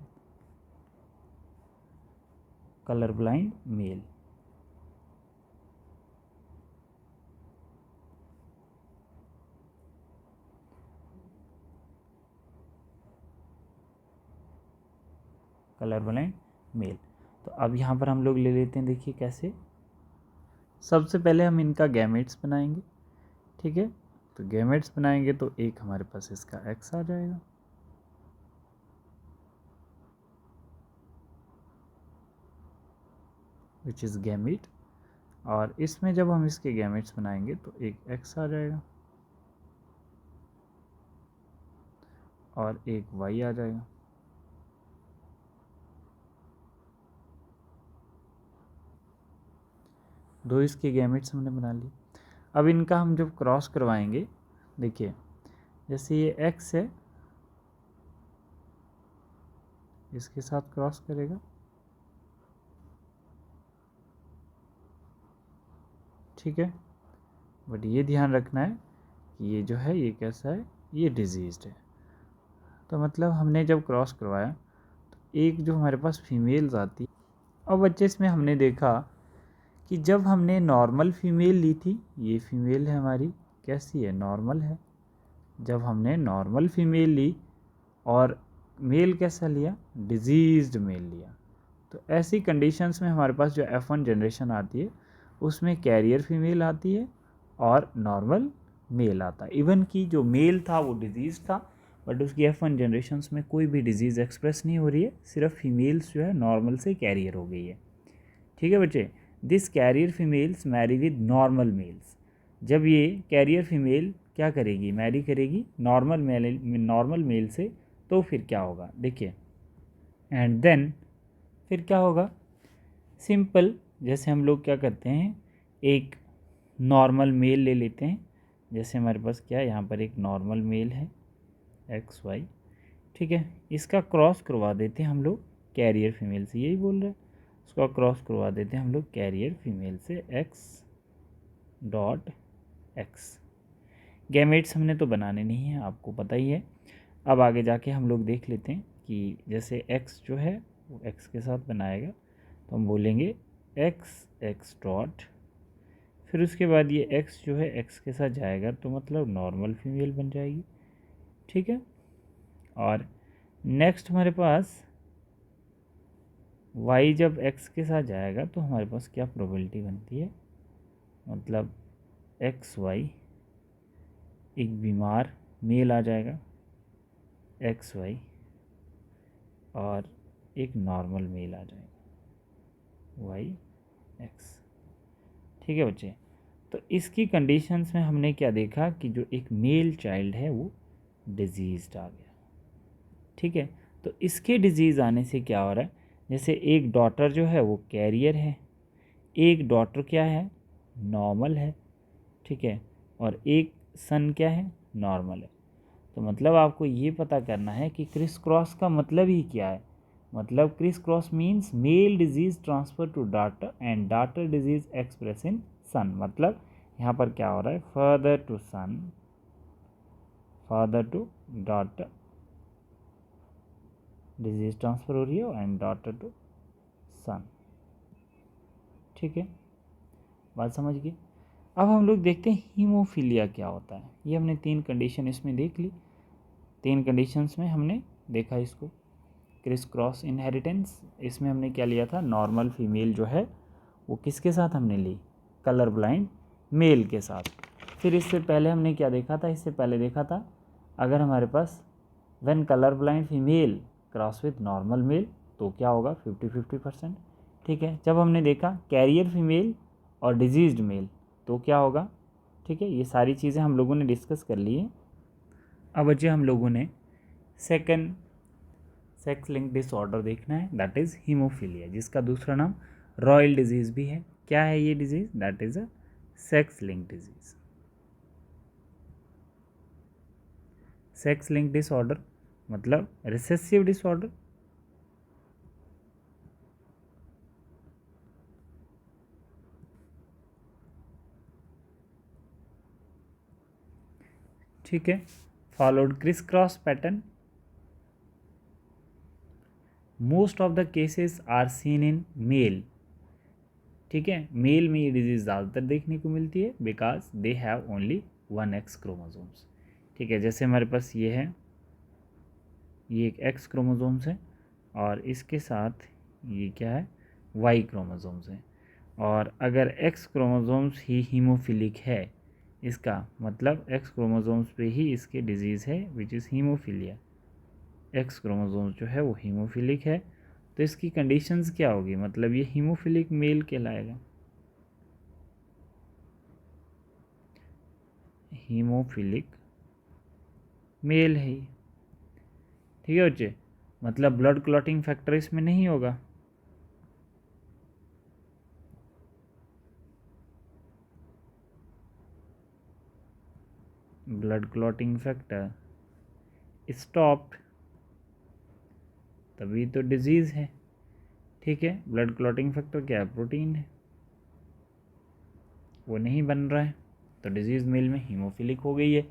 colour blind mail. Colour blind mail. तो अब यहाँ पर हम लोग ले लेते हैं, देखिए कैसे। सबसे पहले हम इनका गैमेट्स बनाएंगे, ठीक है। तो गैमेट्स बनाएंगे तो एक हमारे पास इसका एक्स आ जाएगा, विच इज़ गैमेट, और इसमें जब हम इसके गैमेट्स बनाएंगे तो एक एक्स आ जाएगा और एक वाई आ जाएगा। दो इसके गैमेट्स हमने बना लिए। अब इनका हम जब क्रॉस करवाएंगे, देखिए जैसे ये एक्स है, इसके साथ क्रॉस करेगा, ठीक है। बट ये ध्यान रखना है कि ये जो है ये कैसा है, ये डिजीज्ड है। तो मतलब हमने जब क्रॉस करवाया तो एक जो हमारे पास फीमेल्स आती, और बच्चे इसमें हमने देखा कि जब हमने नॉर्मल फीमेल ली थी, ये फीमेल है हमारी, कैसी है, नॉर्मल है। जब हमने नॉर्मल फीमेल ली और मेल कैसा लिया, डिजीज्ड मेल लिया, तो ऐसी कंडीशंस में हमारे पास जो F1 जनरेशन आती है उसमें कैरियर फीमेल आती है और नॉर्मल मेल आता है। इवन कि जो मेल था वो डिजीज था, बट उसकी F1 जनरेशन्स में कोई भी डिजीज़ एक्सप्रेस नहीं हो रही है, सिर्फ फीमेल्स जो है नॉर्मल से कैरियर हो गई है, ठीक है बच्चे। This carrier females marry with normal males. जब ये कैरियर फीमेल क्या करेगी, मैरी करेगी नॉर्मल मेल से, तो फिर क्या होगा, देखिए, एंड देन फिर क्या होगा, सिंपल जैसे हम लोग क्या करते हैं, एक नॉर्मल मेल ले लेते हैं। जैसे हमारे पास क्या है, यहाँ पर एक नॉर्मल मेल है एक्स वाई, ठीक है। इसका क्रॉस करवा देते हैं हम लोग कैरियर फीमेल से, यही बोल रहे हैं, उसका क्रॉस करवा देते हैं हम लोग कैरियर फीमेल से एक्स डॉट एक्स। गैमेट्स हमने तो बनाने नहीं है, आपको पता ही है। अब आगे जाके हम लोग देख लेते हैं कि जैसे एक्स जो है वो एक्स के साथ बनाएगा, तो हम बोलेंगे एक्स एक्स डॉट, फिर उसके बाद ये एक्स जो है एक्स के साथ जाएगा तो मतलब नॉर्मल फीमेल बन जाएगी, ठीक है। और नेक्स्ट हमारे पास y जब x के साथ जाएगा तो हमारे पास क्या प्रोबेबिलिटी बनती है, मतलब एक्स वाई एक बीमार मेल आ जाएगा, एक्स वाई, और एक नॉर्मल मेल आ जाएगा वाई एक्स, ठीक है बच्चे। तो इसकी कंडीशंस में हमने क्या देखा कि जो एक मेल चाइल्ड है वो डिजीज़्ड आ गया, ठीक है। तो इसके डिजीज़ आने से क्या हो रहा है, जैसे एक डॉटर जो है वो कैरियर है, एक डॉटर क्या है, नॉर्मल है, ठीक है, और एक सन क्या है, नॉर्मल है। तो मतलब आपको ये पता करना है कि क्रिस क्रॉस का मतलब ही क्या है। मतलब criss cross means male disease transfer to daughter and daughter disease express in son. मतलब यहाँ पर क्या हो रहा है, father to son, father to daughter disease transfer हो रही है एंड डॉटर टू सन, ठीक है। बात समझ गए। अब हम लोग देखते हैं हीमोफीलिया क्या होता है। ये हमने 3 कंडीशन इसमें देख ली। 3 कंडीशंस में हमने देखा इसको। क्रिस क्रॉस इनहेरिटेंस, इसमें हमने क्या लिया था, नॉर्मल फीमेल जो है वो किसके साथ हमने ली, कलर ब्लाइंड मेल के साथ। फिर इससे पहले हमने क्या देखा था, इससे पहले देखा था अगर हमारे पास when colour blind female cross with normal male तो क्या होगा 50-50%। ठीक है, जब हमने देखा कैरियर फीमेल और डिजीज्ड मेल तो क्या होगा। ठीक है, ये सारी चीज़ें हम लोगों ने डिस्कस कर ली है। अब बच्चे हम लोगों ने सेकंड सेक्स लिंक डिसऑर्डर देखना है, दैट इज़ हीमोफीलिया, जिसका दूसरा नाम रॉयल डिजीज़ भी है। क्या है ये disease, that is a sex link disease. Sex link disorder मतलब रिसेसिव डिसऑर्डर। ठीक है, followed criss cross pattern. Most of the cases are seen in male. ठीक है, मेल में ये डिजीज़ ज़्यादातर देखने को मिलती है because they have only 1 x chromosomes. ठीक है, जैसे हमारे पास ये है, ये एक एक्स क्रोमोसोम्स है और इसके साथ ये क्या है, वाई क्रोमोसोम्स है। और अगर एक्स क्रोमोसोम्स ही हीमोफिलिक है, इसका मतलब एक्स क्रोमोसोम्स पे ही इसके डिजीज़ है which is haemophilia. X chromosomes जो है वो हीमोफिलिक है तो इसकी कंडीशंस क्या होगी, मतलब ये हीमोफिलिक मेल कहलाएगा। हीमोफिलिक मेल है ये। ठीक है बच्चे, मतलब ब्लड क्लॉटिंग फैक्टर इसमें नहीं होगा। ब्लड क्लॉटिंग फैक्टर स्टॉप्ड तभी तो डिजीज़ है। ठीक है, ब्लड क्लॉटिंग फैक्टर क्या है, प्रोटीन है, वो नहीं बन रहा है तो डिजीज़ मेल में हीमोफिलिक हो गई है।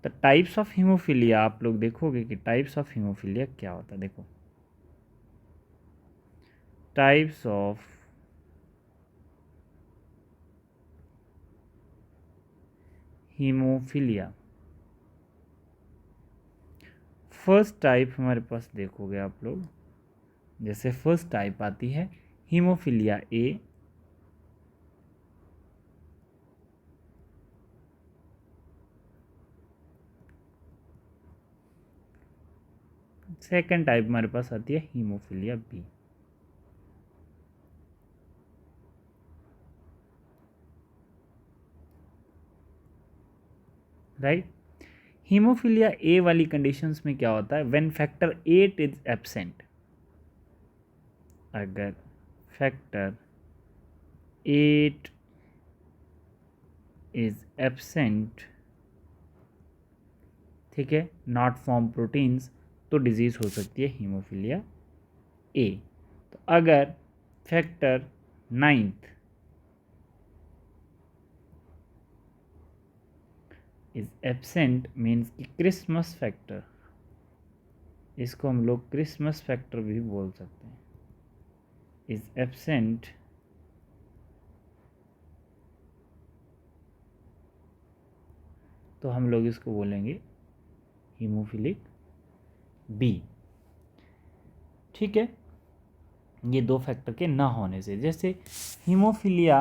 तो टाइप्स ऑफ हीमोफीलिया आप लोग देखोगे कि टाइप्स ऑफ हीमोफीलिया क्या होता है। देखो, types of haemophilia. First type हमारे पास देखोगे आप लोग, जैसे फर्स्ट टाइप आती है हीमोफीलिया ए। सेकंड टाइप हमारे पास आती है haemophilia B. Right, haemophilia A वाली कंडीशंस में क्या होता है, व्हेन फैक्टर 8 इज एब्सेंट। अगर फैक्टर 8 इज एब्सेंट, ठीक है, नॉट फॉर्म प्रोटीन्स, तो डिजीज़ हो सकती है हीमोफीलिया ए। तो अगर factor 9th is absent means कि क्रिसमस फैक्टर, इसको हम लोग क्रिसमस फैक्टर भी बोल सकते हैं, इज एब्सेंट, तो हम लोग इसको बोलेंगे हीमोफिलिक बी। ठीक है, ये दो फैक्टर के ना होने से, जैसे haemophilia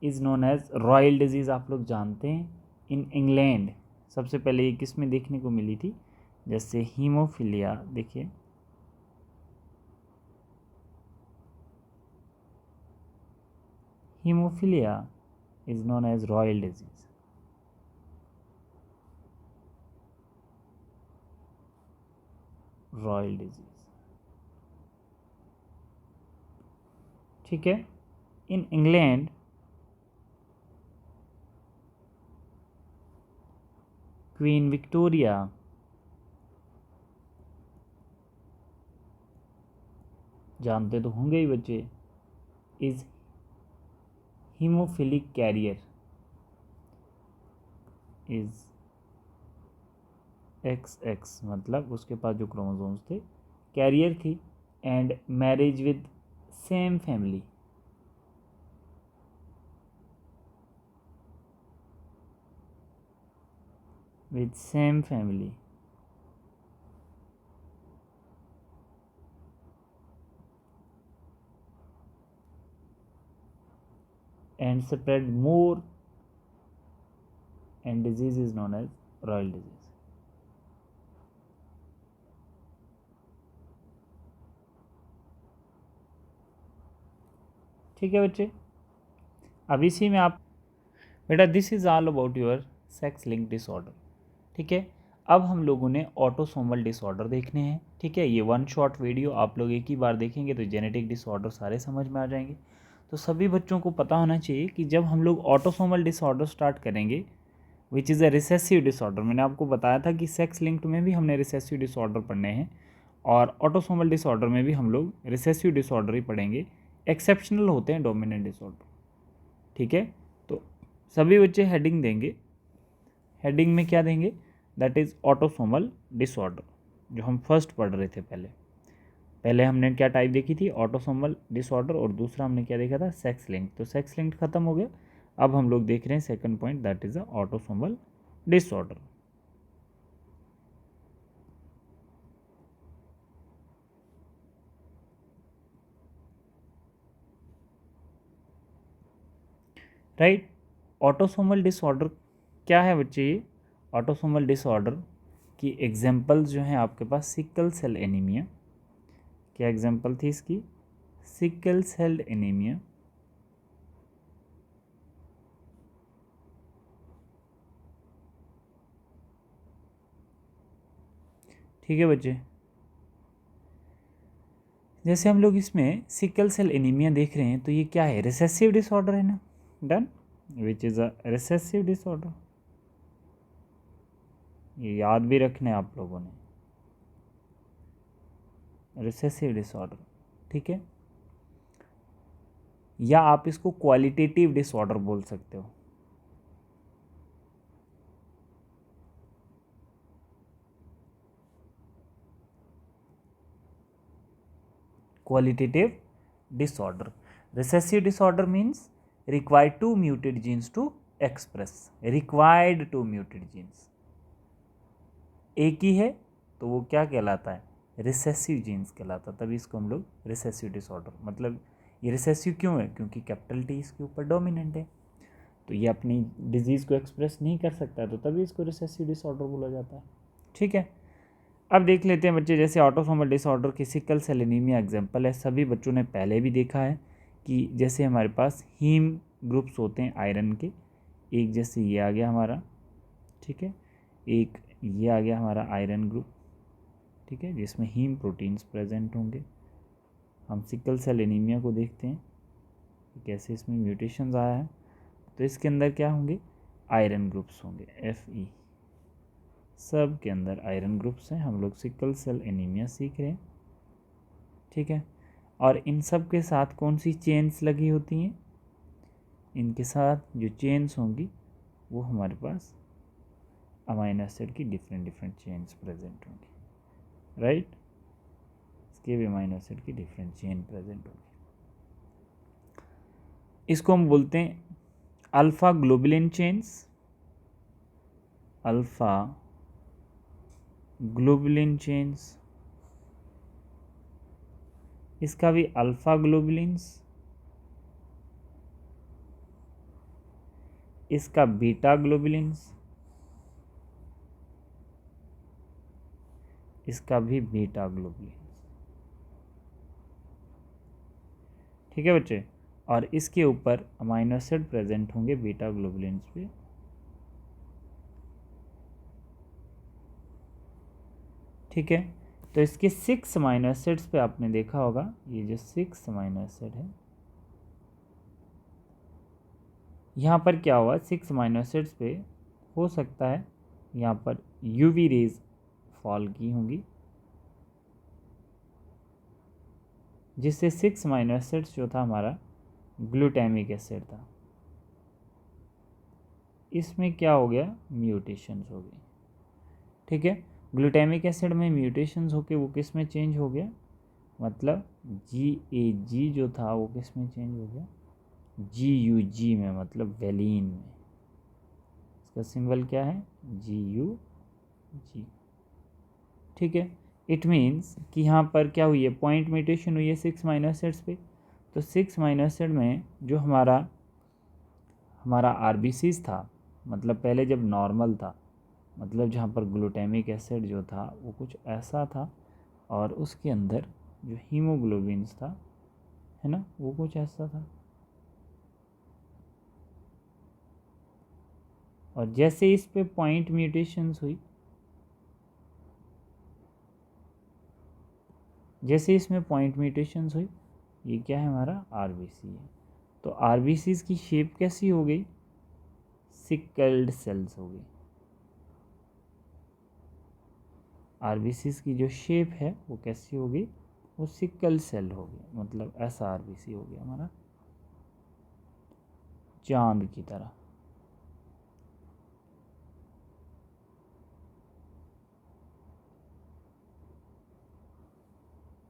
is known as royal disease, आप लोग जानते हैं। इन इंग्लैंड सबसे पहले ये किस में देखने को मिली थी, जैसे हीमोफीलिया देखिए, haemophilia is known as royal disease. Royal disease, ठीक है। इन इंग्लैंड क्वीन विक्टोरिया जानते तो होंगे ही बच्चे, is haemophilic carrier, is XX, मतलब उसके पास जो क्रोमोसोम्स थे कैरियर थी, and marriage with same family, with same family and spread more, and disease is known as royal disease. ठीक है बच्चे, अब इसी में आप बेटा this is all about your sex link disorder. ठीक है, अब हम लोगों ने ऑटोसोमल डिसऑर्डर देखने हैं। ठीक है, ये वन शॉट वीडियो आप लोग एक ही बार देखेंगे तो जेनेटिक डिसऑर्डर सारे समझ में आ जाएंगे। तो सभी बच्चों को पता होना चाहिए कि जब हम लोग ऑटोसोमल डिसऑर्डर स्टार्ट करेंगे विच इज़ अ रिसेसिव डिसऑर्डर, मैंने आपको बताया था कि सेक्स लिंक्ड में भी हमने रिसेसिव डिसऑर्डर पढ़ने हैं और ऑटोसोमल डिसऑर्डर में भी हम लोग रिसेसिव डिसऑर्डर ही पढ़ेंगे। एक्सेप्शनल होते हैं डोमिनेंट डिसऑर्डर। ठीक है, तो सभी बच्चे हेडिंग देंगे, हेडिंग में क्या देंगे, दैट इज़ ऑटोसोमल डिसऑर्डर, जो हम फर्स्ट पढ़ रहे थे। पहले हमने क्या टाइप देखी थी, ऑटोसोमल डिसऑर्डर, और दूसरा हमने क्या देखा था, सेक्स लिंक। तो सेक्स लिंक खत्म हो गया, अब हम लोग देख रहे हैं second point, that is the autosomal disorder. Right, autosomal disorder क्या है बच्चे, ये ऑटोसोमल डिसऑर्डर की एग्जांपल्स जो हैं आपके पास, सिकल सेल एनीमिया, क्या एग्जांपल थी इसकी, सिकल सेल एनीमिया, ठीक है बच्चे। जैसे हम लोग इसमें सिकल सेल एनीमिया देख रहे हैं तो ये क्या है, रिसेसिव डिसऑर्डर है ना, done, which is a recessive disorder, ये याद भी रखना है आप लोगों ने, रिसेसिव डिसऑर्डर। ठीक है, या आप इसको क्वालिटेटिव डिसऑर्डर बोल सकते हो, qualitative disorder. Recessive disorder means required two muted genes to express, required two muted genes, एक ही है तो वो क्या कहलाता है, रिसेसिव जीन्स कहलाता है, तभी इसको हम लोग रिसेसिव डिसऑर्डर, मतलब ये रिसेसिव क्यों है, क्योंकि कैपिटल टी इसके ऊपर डोमिनेंट है, तो ये अपनी डिजीज़ को एक्सप्रेस नहीं कर सकता, तो तभी इसको रिसेसिव डिसऑर्डर बोला जाता है। ठीक है, अब देख लेते हैं बच्चे, जैसे ऑटोसोमल डिसऑर्डर की सिकल सेल एनीमिया एग्जाम्पल है, सभी बच्चों ने पहले भी देखा है कि जैसे हमारे पास हीम ग्रुप्स होते हैं आयरन के, एक जैसे ये आ गया हमारा, ठीक है, एक ये आ गया हमारा आयरन ग्रुप, ठीक है, जिसमें हीम प्रोटीन्स प्रेजेंट होंगे। हम सिकल सेल एनीमिया को देखते हैं कैसे इसमें म्यूटेशंस आया है, तो इसके अंदर क्या होंगे, आयरन ग्रुप्स होंगे, Fe, सब के अंदर आयरन ग्रुप्स हैं। हम लोग सिकल सेल एनीमिया सीख रहे हैं। ठीक है, और इन सब के साथ कौन सी चेन्स लगी होती हैं, इनके साथ जो चेन्स होंगी वो हमारे पास अमाइनो एसिड की डिफरेंट डिफरेंट चेन्स प्रेजेंट होंगी। राइट, इसके भी अमाइनो एसिड की डिफरेंट चेन प्रेजेंट होगी। इसको हम बोलते हैं alpha globulin chains, alpha globulin chains, इसका भी अल्फा ग्लोबुलिन्स, इसका बीटा ग्लोबुलिन्स, इसका भी बीटा ग्लोबुलिन्स। ठीक है बच्चे, और इसके ऊपर अमाइनो एसिड प्रेजेंट होंगे बीटा ग्लोबुलिन्स पे। ठीक है, तो इसके 6 अमाइनो एसिड्स पे आपने देखा होगा, ये जो 6 अमाइनो एसिड है, यहाँ पर क्या हुआ, 6 अमाइनो एसिड्स पे हो सकता है यहाँ पर यूवी रेज फॉल की होंगी, जिससे 6 अमाइनो एसिड्स जो था हमारा ग्लूटामिक एसिड था, इसमें क्या हो गया, म्यूटेशंस हो गई। ठीक है, ग्लूटामिक एसिड में म्यूटेशंस होके वो किस में चेंज हो गया, मतलब GAG जो था वो किस में चेंज हो गया, GUG में, मतलब वेलिन में। इसका सिंबल क्या है, GUG। ठीक है, इट मीन्स कि यहाँ पर क्या हुई है, पॉइंट म्यूटेशन हुई है 6 अमीनो एसिड्स पे। तो 6 अमीनो एसिड में जो हमारा RBCs था, मतलब पहले जब नॉर्मल था, मतलब जहाँ पर ग्लूटामिक एसिड जो था वो कुछ ऐसा था, और उसके अंदर जो हीमोग्लोबिन्स था, है ना, वो कुछ ऐसा था। और जैसे इस पे पॉइंट म्यूटेशंस हुई, जैसे इसमें पॉइंट म्यूटेशंस हुई, ये क्या है, हमारा RBC है। तो RBCs की शेप कैसी हो गई, सिकल्ड सेल्स हो गई। RBCs की जो शेप है वो कैसी हो गई, वो सिकल सेल हो गई, मतलब ऐसा RBC हो गया हमारा, चांद की तरह।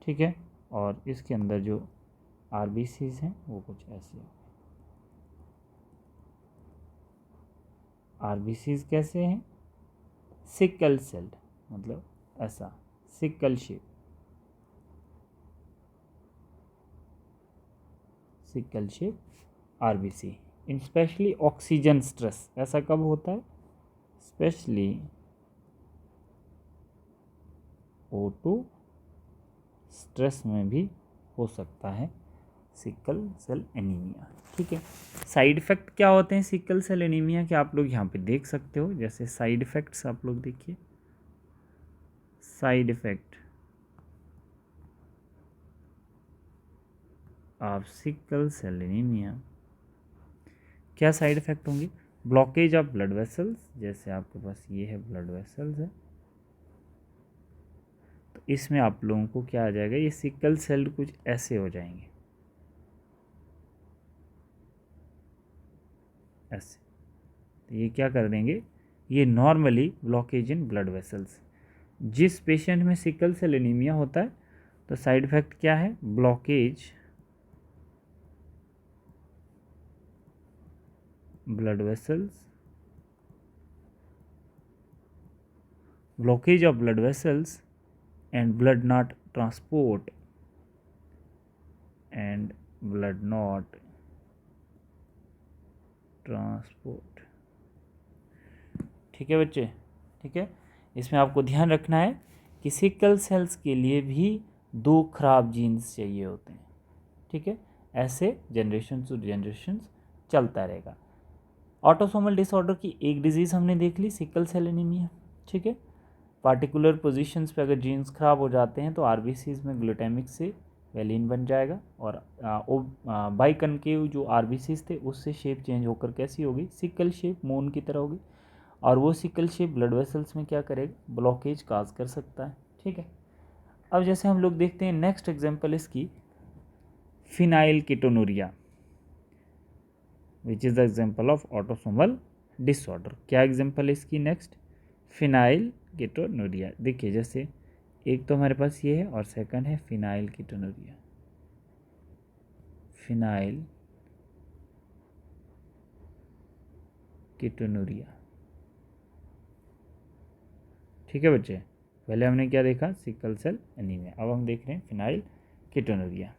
ठीक है, और इसके अंदर जो RBCs हैं वो कुछ ऐसे हो। RBCs कैसे हैं, सिकल सेल, मतलब ऐसा sickle shape, sickle shape RBC इन स्पेशली ऑक्सीजन स्ट्रेस। ऐसा कब होता है, स्पेशली O2 स्ट्रेस में भी हो सकता है सिकल सेल एनीमिया। ठीक है, साइड इफ़ेक्ट क्या होते हैं सिकल सेल एनीमिया के, आप लोग यहाँ पे देख सकते हो। जैसे साइड इफ़ेक्ट्स आप लोग देखिए, side effect of sickle cell anaemia, क्या साइड इफ़ेक्ट होंगे, ब्लॉकेज ऑफ ब्लड वेसल्स, जैसे आपके पास ये है ब्लड वेसल्स है, तो इसमें आप लोगों को क्या आ जाएगा, ये सिकल सेल कुछ ऐसे हो जाएंगे, ऐसे। तो ये क्या कर देंगे, ये normally blockage in blood vessels. जिस पेशेंट में सिकल सेल एनीमिया होता है तो साइड इफेक्ट क्या है, blockage blood vessels, blockage of blood vessels and blood not transport and blood not transport। ठीक है बच्चे, ठीक है, इसमें आपको ध्यान रखना है कि सिकल सेल्स के लिए भी 2 खराब जीन्स चाहिए होते हैं। ठीक है, ऐसे जनरेशन टू जनरेशन चलता रहेगा। ऑटोसोमल डिसऑर्डर की एक डिजीज़ हमने देख ली, सिकल सेल एनीमिया। ठीक है, पार्टिकुलर पोजीशंस पे अगर जीन्स खराब हो जाते हैं तो RBCs में ग्लूटामिक से वेलिन बन जाएगा, और बाइकनकेव जो RBCs थे उससे शेप चेंज होकर कैसी होगी, सिकल शेप, मून की तरह होगी, और वो सिकल शेप ब्लड वेसल्स में क्या करेगा, ब्लॉकेज काज कर सकता है। ठीक है, अब जैसे हम लोग देखते हैं नेक्स्ट एग्जाम्पल इसकी, phenylketonuria which is the example of autosomal disorder. क्या एग्जाम्पल है इसकी नेक्स्ट, फिनाइल कीटोनुरिया। देखिए जैसे एक तो हमारे पास ये है और सेकंड है फिनाइल कीटोनुरिया, फिनाइल कीटोनुरिया। ठीक है बच्चे, पहले हमने क्या देखा, सिकल सेल एनीमिया, अब हम देख रहे हैं phenylketonuria.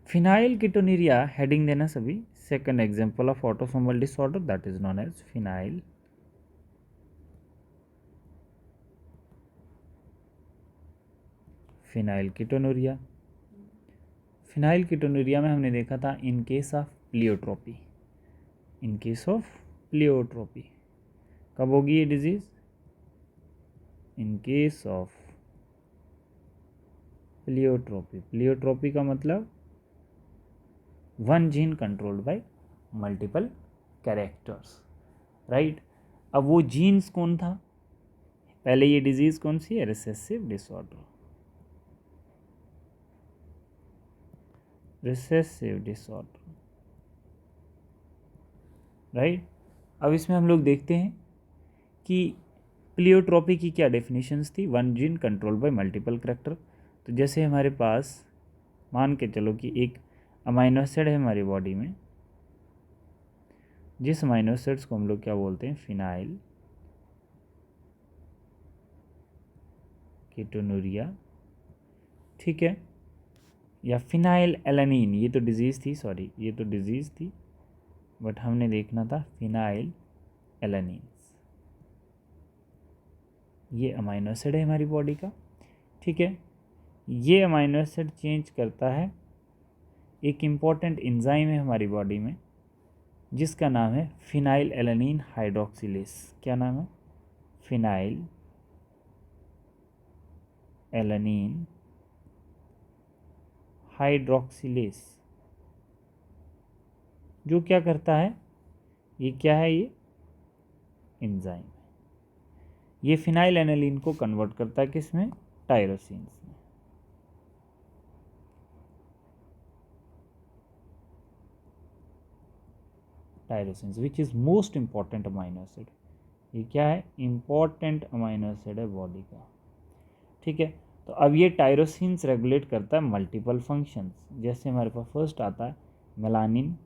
Phenylketonuria heading देना सभी, second example of autosomal disorder that is known as phenylketonuria. Phenylketonuria में हमने देखा था in case of pleiotropy, in case of pleiotropy कब होगी ये disease, in case of pleiotropy. Pleiotropy का मतलब one gene controlled by multiple characters, right. अब वो जीन्स कौन था, पहले ये डिजीज कौन सी है, recessive disorder, recessive disorder, right. अब इसमें हम लोग देखते हैं कि प्लियोट्रोपी की क्या डेफिनेशंस थी, one gene control by multiple character. तो जैसे हमारे पास मान के चलो कि एक अमाइनो एसिड है हमारी बॉडी में, जिस अमाइनो एसिड्स को हम लोग क्या बोलते हैं, फिनाइल कीटोनुरिया, ठीक है, या फिनाइल एलानिन। ये तो डिजीज़ थी, सॉरी ये तो डिजीज़ थी, बट हमने देखना था फिनाइल एलानिन। ये अमाइनो एसिड है हमारी बॉडी का, ठीक है। ये अमाइनो एसिड चेंज करता है, एक इम्पॉर्टेंट एंजाइम है हमारी बॉडी में जिसका नाम है फिनाइल एलानिन हाइड्रोक्सिलेस। क्या नाम है? Phenylalanine hydroxylase. जो क्या करता है, ये क्या है, ये एंजाइम है। ये फिनाइल एनालिन को कन्वर्ट करता है किस में, टायरोसिन्स में। Tyrosines which is most important amino acid. ये क्या है, इंपॉर्टेंट अमाइनो एसिड है बॉडी का, ठीक है। तो अब ये टायरोसिन्स रेगुलेट करता है मल्टीपल फंक्शंस। जैसे हमारे पास फर्स्ट आता है melanin,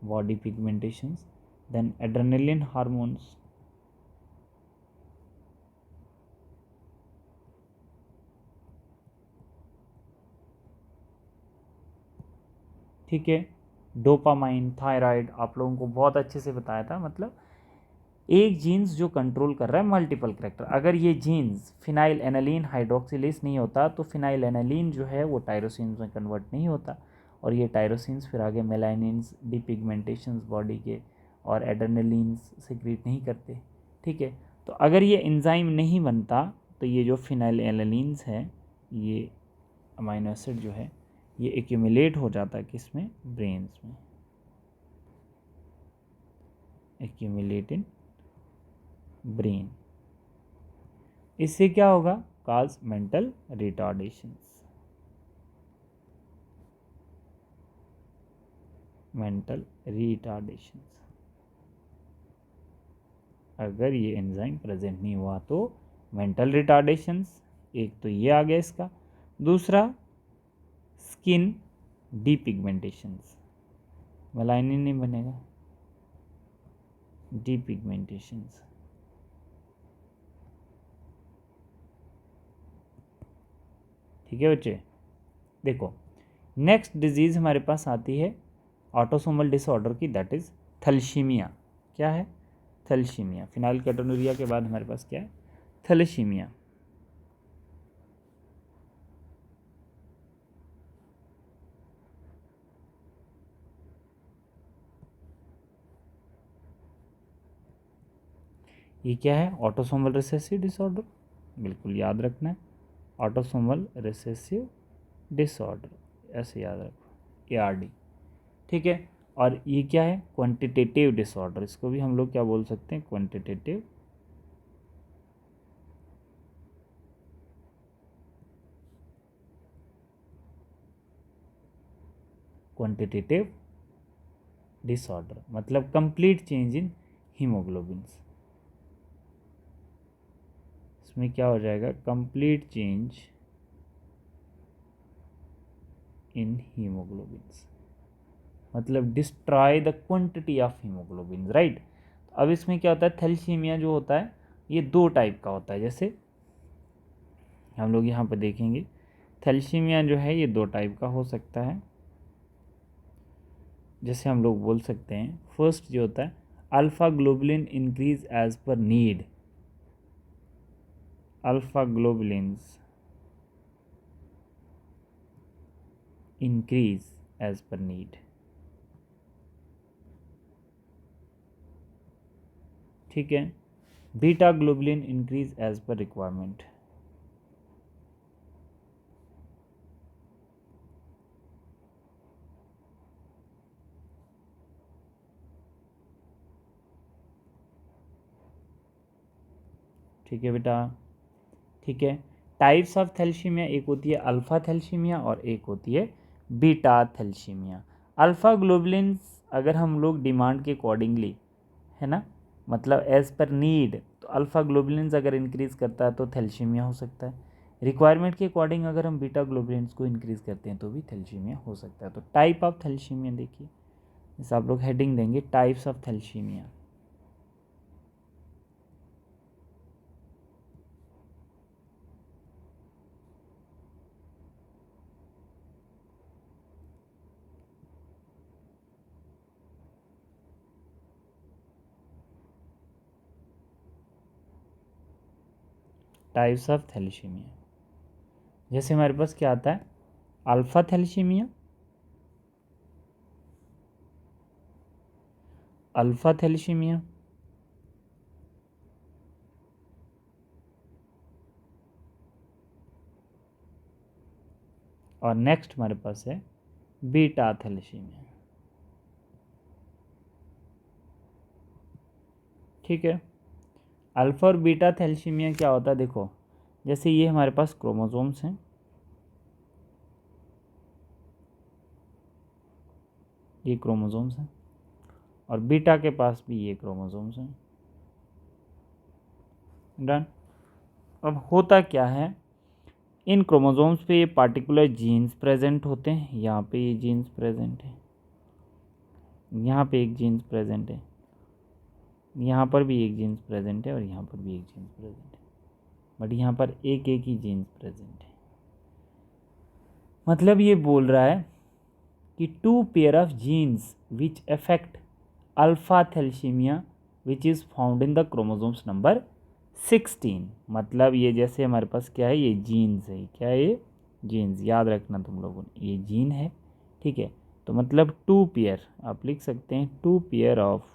body pigmentations, then adrenaline hormones, ठीक है, डोपामाइन, थायराइड। आप लोगों को बहुत अच्छे से बताया था, मतलब एक जीन्स जो कंट्रोल कर रहा है मल्टीपल करेक्टर। अगर ये जीन्स फिनाइल एनालिन हाइड्रोक्सिलेस नहीं होता तो फिनाइल एनालिन जो है वो टायरोसिन्स में कन्वर्ट नहीं होता, और ये टायरोसिन्स फिर आगे मेलानिन्स, डिपिगमेंटेशंस बॉडी के, और एड्रेनलिन्स सिक्रीट नहीं करते, ठीक है। तो अगर ये एंजाइम नहीं बनता तो ये जो फिनाइल एनालिन्स है, ये अमाइनो एसिड जो है, ये एक्यूमुलेट हो जाता है किस में, ब्रेन्स में, एक्यूमुलेट इन ब्रेन। इससे क्या होगा, काज मेंटल रिटार्डेशंस, मेंटल रिटार्डेशंस। अगर ये एंजाइम प्रेजेंट नहीं हुआ तो मेंटल रिटार्डेशंस, एक तो ये आ गया इसका। दूसरा स्किन डीपिगमेंटेशंस, मेलानिन नहीं बनेगा, डीपिगमेंटेशंस, ठीक है बच्चे। देखो नेक्स्ट डिजीज़ हमारे पास आती है ऑटोसोमल डिसऑर्डर की, दैट इज़ थैलेसीमिया। क्या है, थैलेसीमिया। फिनाइल कीटोनुरिया के बाद हमारे पास क्या है, थैलेसीमिया। ये क्या है, ऑटोसोमल रिसेसिव डिसऑर्डर, बिल्कुल याद रखना है, ऑटोसोमल रिसेसिव डिसऑर्डर, ऐसे याद रखो, ARD, ठीक है। और ये क्या है, क्वांटिटेटिव डिसऑर्डर। इसको भी हम लोग क्या बोल सकते हैं, क्वांटिटेटिव क्वांटिटेटिव डिसऑर्डर, मतलब कंप्लीट चेंज इन हीमोग्लोबिन्स। इसमें क्या हो जाएगा, कंप्लीट चेंज इन हीमोग्लोबिन्स, मतलब destroy the quantity of haemoglobin, right. अब इसमें क्या होता है, थैलेसीमिया जो होता है ये दो टाइप का होता है। जैसे हम लोग यहाँ पर देखेंगे, थैलेसीमिया जो है ये दो टाइप का हो सकता है। जैसे हम लोग बोल सकते हैं, फर्स्ट जो होता है alpha globulin increase as per need, alpha globulins increase as per need, ठीक है। Beta globulin increase as per requirement, ठीक है बेटा, ठीक है। टाइप्स ऑफ थैलेसीमिया, एक होती है अल्फा थैलेसीमिया और एक होती है बीटा थैलेसीमिया। अल्फा ग्लोबुलिन्स अगर हम लोग डिमांड के अकॉर्डिंगली, है ना, मतलब एज पर नीड, तो अल्फा ग्लोबुलिन्स अगर इंक्रीज करता है तो थैलेसीमिया हो सकता है। रिक्वायरमेंट के अकॉर्डिंग अगर हम बीटा ग्लोबुलिन्स को इंक्रीज करते हैं तो भी थैलेसीमिया हो सकता है। तो टाइप ऑफ थैलेसीमिया देखिए, जैसे आप लोग हेडिंग देंगे types of thalassaemia. Types of thalassaemia, जैसे हमारे पास क्या आता है, अल्फा थैलेसीमिया, अल्फा थैलेसीमिया, और नेक्स्ट हमारे पास है बीटा थैलेसीमिया। ठीक है, अल्फा और बीटा थैलेसीमिया क्या होता है, देखो जैसे ये हमारे पास क्रोमोसोम्स हैं, ये क्रोमोसोम्स हैं, और बीटा के पास भी ये क्रोमोसोम्स हैं। डन। अब होता क्या है, इन क्रोमोसोम्स पे ये पार्टिकुलर जीन्स प्रेजेंट होते हैं, यहाँ पे ये जीन्स प्रेजेंट है, यहाँ पे एक जीन्स प्रेजेंट है, यहाँ पर भी एक जीन्स प्रेजेंट है, और यहाँ पर भी एक जीन्स प्रेजेंट है, बट यहाँ पर एक एक ही जीन्स प्रेजेंट है। मतलब ये बोल रहा है कि 2 pair of genes which affect alpha thalassaemia which is found in the chromosomes number 16। मतलब ये जैसे हमारे पास क्या है, ये जीन्स है, क्या है ये जीन्स, याद रखना तुम लोगों ने, ये जीन है। ठीक है, तो मतलब 2 पेयर आप लिख सकते हैं, 2 pair of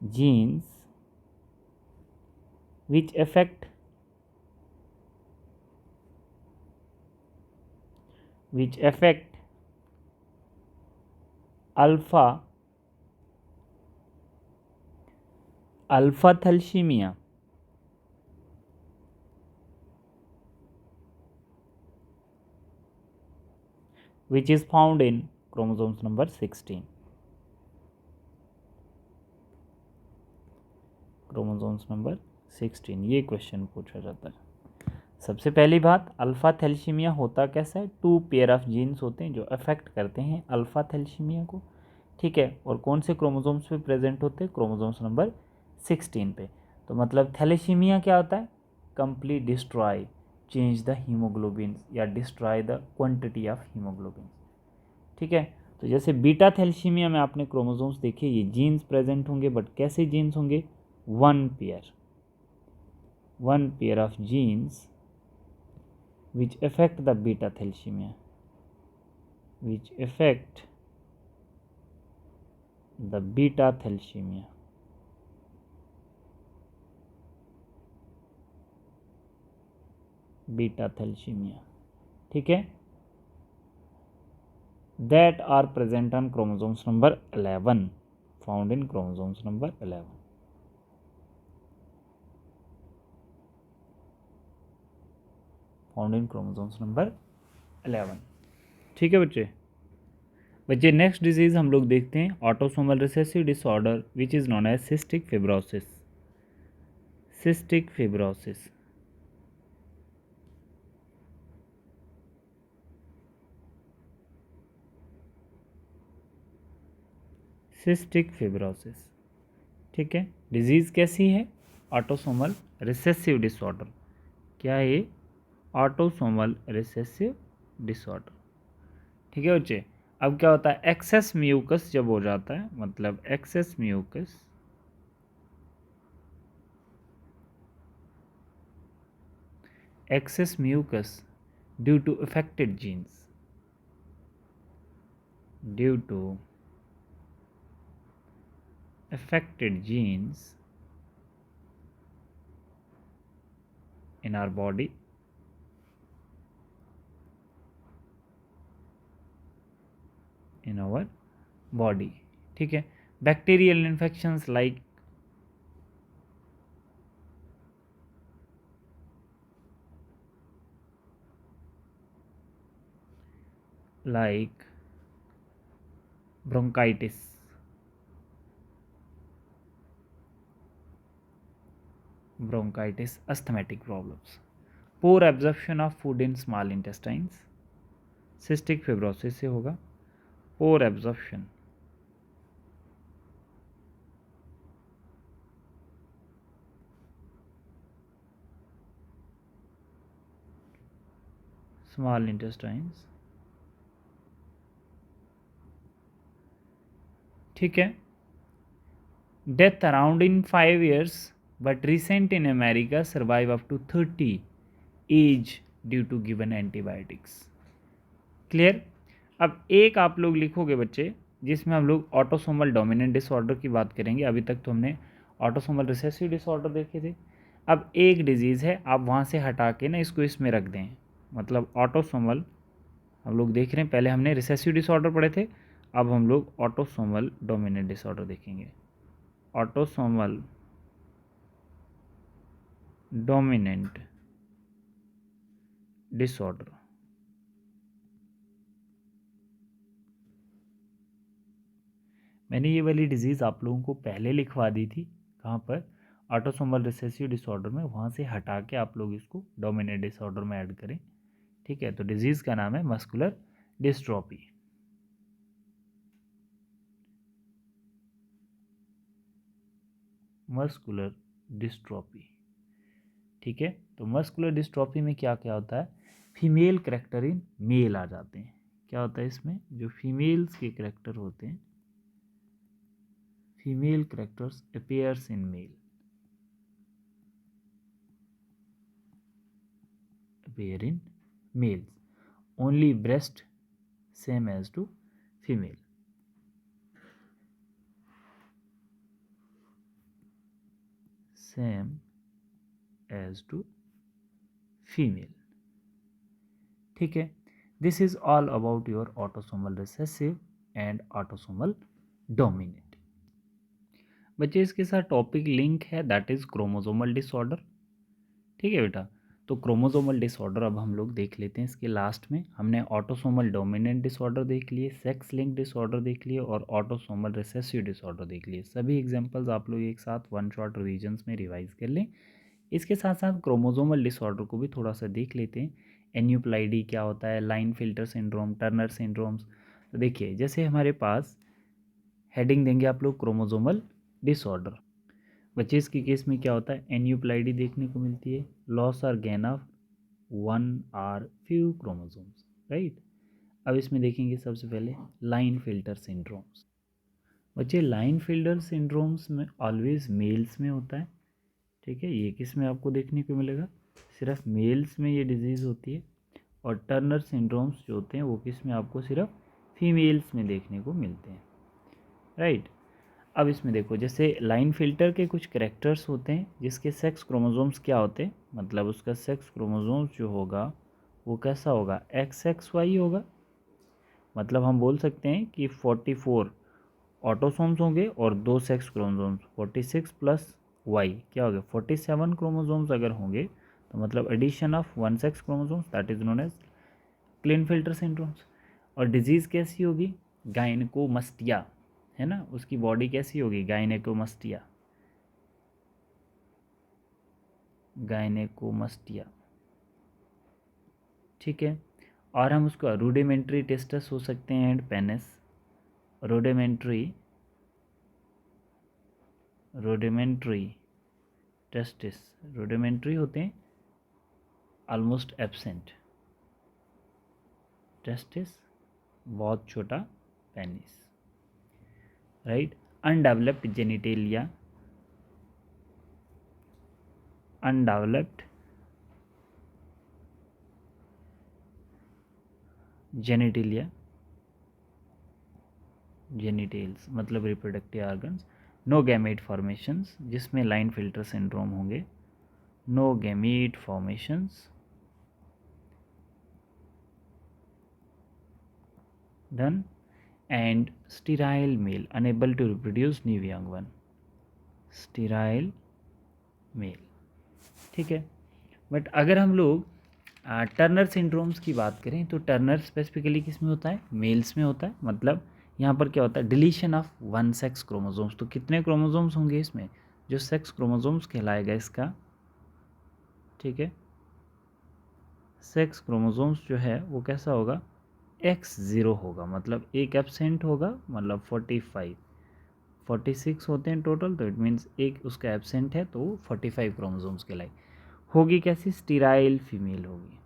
genes which affect alpha thalassaemia which is found in chromosomes number 16। Chromosomes number 16, ये क्वेश्चन पूछा जाता है। सबसे पहली बात, अल्फा थैलेसीमिया होता कैसा है, 2 पेयर ऑफ जीन्स होते हैं जो अफेक्ट करते हैं अल्फा थैलेसीमिया को। ठीक है, और कौन से क्रोमोसोम्स पे प्रेजेंट होते हैं, क्रोमोसोम्स नंबर 16 पे। तो मतलब थैलेसीमिया क्या होता है, complete destroy change the haemoglobin या destroy the quantity of haemoglobin. ठीक है, तो जैसे बीटा थैलेसीमिया में आपने क्रोमोसोम्स देखे, ये जीन्स प्रेजेंट होंगे, बट कैसे जीन्स होंगे, 1 pair of genes which affect the beta thalassemia, which affect the beta thalassemia, ठीक है, that are present on chromosomes number 11, found in chromosomes number 11। Found in chromosomes number 11। ठीक है बच्चे next disease हम लोग देखते हैं, autosomal recessive disorder which is known as cystic fibrosis. Cystic fibrosis, cystic fibrosis. ठीक है, डिजीज़ कैसी है, ऑटोसोमल रिसेसिव डिसऑर्डर। क्या है ये, ऑटोसोमल रिसेसिव डिसऑर्डर। ठीक है बच्चे, अब क्या होता है, एक्सेस म्यूकस जब हो जाता है, मतलब excess mucus due to affected genes, due to affected genes in our body, ठीक है, bacterial infections like bronchitis, asthmatic problems, poor absorption of food in small intestines, cystic fibrosis से होगा, और एब्जॉर्प्शन। स्मॉल इंटेस्टाइन्स, ठीक है। Death around in 5 years but recent in America survive up to 30 age due to given antibiotics. Clear. अब एक आप लोग लिखोगे बच्चे जिसमें हम लोग ऑटोसोमल डोमिनेंट डिसऑर्डर की बात करेंगे। अभी तक तो हमने ऑटोसोमल रिसेसिव डिसऑर्डर देखे थे। अब एक डिजीज़ है, आप वहाँ से हटा के ना इसको इसमें रख दें, मतलब ऑटोसोमल हम लोग देख रहे हैं। पहले हमने रिसेसिव डिसऑर्डर पढ़े थे, अब हम लोग ऑटोसोमल डोमिनेंट डिसऑर्डर देखेंगे। ऑटोसोमल डोमिनेंट डिसऑर्डर, मैंने ये वाली डिजीज़ आप लोगों को पहले लिखवा दी थी। कहाँ पर? ऑटोसोमल रिसेसिव डिसऑर्डर में। वहाँ से हटा के आप लोग इसको डोमिनेंट डिसऑर्डर में ऐड करें, ठीक है। तो डिजीज़ का नाम है मस्कुलर डिस्ट्रॉफी। मस्कुलर डिस्ट्रॉफी, ठीक है। तो मस्कुलर डिस्ट्रॉफी में क्या क्या होता है? फीमेल करेक्टर इन मेल आ जाते हैं। क्या होता है इसमें? जो फीमेल्स के करेक्टर होते हैं, female characters appears in male, appear in males. Only breast same as to female. Same as to female. ठीक है। This is all about your autosomal recessive and autosomal dominant. बच्चे इसके साथ टॉपिक लिंक है, that is chromosomal disorder, ठीक है बेटा। तो क्रोमोसोमल डिसऑर्डर अब हम लोग देख लेते हैं। इसके लास्ट में हमने ऑटोसोमल डोमिनेंट डिसऑर्डर देख लिए, सेक्स लिंक डिसऑर्डर देख लिए और ऑटोसोमल रिसेसिव डिसऑर्डर देख लिए। सभी एग्जांपल्स आप लोग एक साथ वन शॉट रिवीजन्स में रिवाइज कर लें। इसके साथ साथ क्रोमोसोमल डिसऑर्डर को भी थोड़ा सा देख लेते हैं। एन्यूप्लाइडी क्या होता है, line filter syndrome, Turner syndromes. तो देखिए जैसे हमारे पास हेडिंग देंगे आप लोग क्रोमोसोमल डिसऑर्डर। बच्चे इसके केस में क्या होता है? एन्यूप्लाइडी देखने को मिलती है, लॉस और gain of one or few chromosomes, right. अब इसमें देखेंगे सबसे पहले लाइन फिल्टर सिंड्रोम्स। बच्चे लाइन फिल्टर सिंड्रोम्स में ऑलवेज मेल्स में होता है, ठीक है। ये किस में आपको देखने को मिलेगा? सिर्फ मेल्स में ये डिजीज़ होती है। और टर्नर सिंड्रोम्स जो होते हैं वो किस में आपको सिर्फ फीमेल्स में देखने को मिलते हैं, राइट। अब इसमें देखो जैसे लाइन फिल्टर के कुछ करेक्टर्स होते हैं जिसके सेक्स क्रोमोसोम्स क्या होते हैं, मतलब उसका सेक्स क्रोमोसोम्स जो होगा वो कैसा होगा? XXY होगा। मतलब हम बोल सकते हैं कि 44 ऑटोसोम्स होंगे और 2 सेक्स क्रोमोसोम्स, 46 प्लस वाई क्या हो गया? 47 क्रोमोसोम्स अगर होंगे तो मतलब addition of 1 sex chromosomes, that is known as Klinefelter syndromes. और डिजीज़ कैसी होगी? गायनेकोमस्टिया, है ना। उसकी बॉडी कैसी होगी? गायनेकोमस्टिया, गायनेकोमस्टिया, ठीक है। और हम उसको रूडिमेंट्री टेस्टस हो सकते हैं and penis, rudimentary rudimentary testis, rudimentary होते हैं ऑलमोस्ट एब्सेंट, टेस्टिस बहुत छोटा, penis, right. Undeveloped genitalia, undeveloped genitalia, genitals मतलब reproductive organs. No gamete formations जिसमें लाइन फिल्टर सिंड्रोम होंगे, no gamete formations, done. And sterile male unable to reproduce new young one, sterile male, ठीक है। But अगर हम लोग Turner syndromes की बात करें तो टर्नर स्पेसिफिकली किस में होता है? मेल्स में होता है। मतलब यहाँ पर क्या होता है? Deletion of 1 sex chromosomes. तो कितने क्रोमोसोम्स होंगे इसमें? जो सेक्स क्रोमोसोम्स कहलाएगा इसका, ठीक है। सेक्स क्रोमोसोम्स जो है वो कैसा होगा? एक्स ज़ीरो होगा, मतलब एक एब्सेंट होगा, मतलब 46 होते हैं टोटल, तो इट मीन्स एक उसका एब्सेंट है, तो 45 क्रोमोसोम्स के लाइक होगी। कैसी? स्टीराइल फीमेल होगी,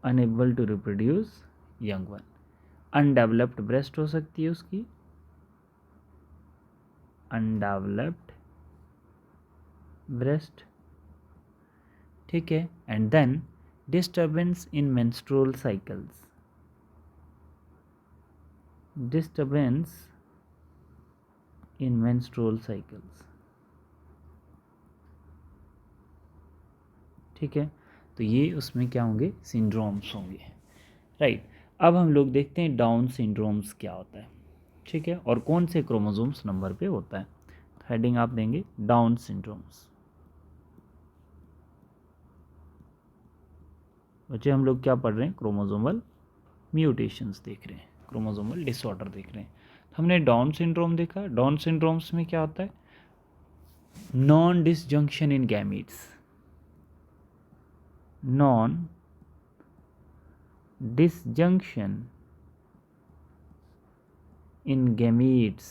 unable to reproduce young one. Undeveloped breast हो सकती है उसकी, अनडेवलप्ड ब्रेस्ट, ठीक है। And then disturbance in menstrual cycles, disturbance in menstrual cycles, ठीक है। तो ये उसमें क्या होंगे? सिंड्रोम्स होंगे, राइट। अब हम लोग देखते हैं डाउन सिंड्रोम्स क्या होता है, ठीक है, और कौन से क्रोमोसोम्स नंबर पे होता है। हेडिंग आप देंगे डाउन सिंड्रोम्स। बच्चे हम लोग क्या पढ़ रहे हैं? क्रोमोसोमल म्यूटेशंस देख रहे हैं, क्रोमोसोमल डिसऑर्डर देख रहे हैं। हमने डाउन सिंड्रोम देखा। डाउन सिंड्रोम्स में क्या होता है? Non disjunction in gametes, non disjunction in gametes,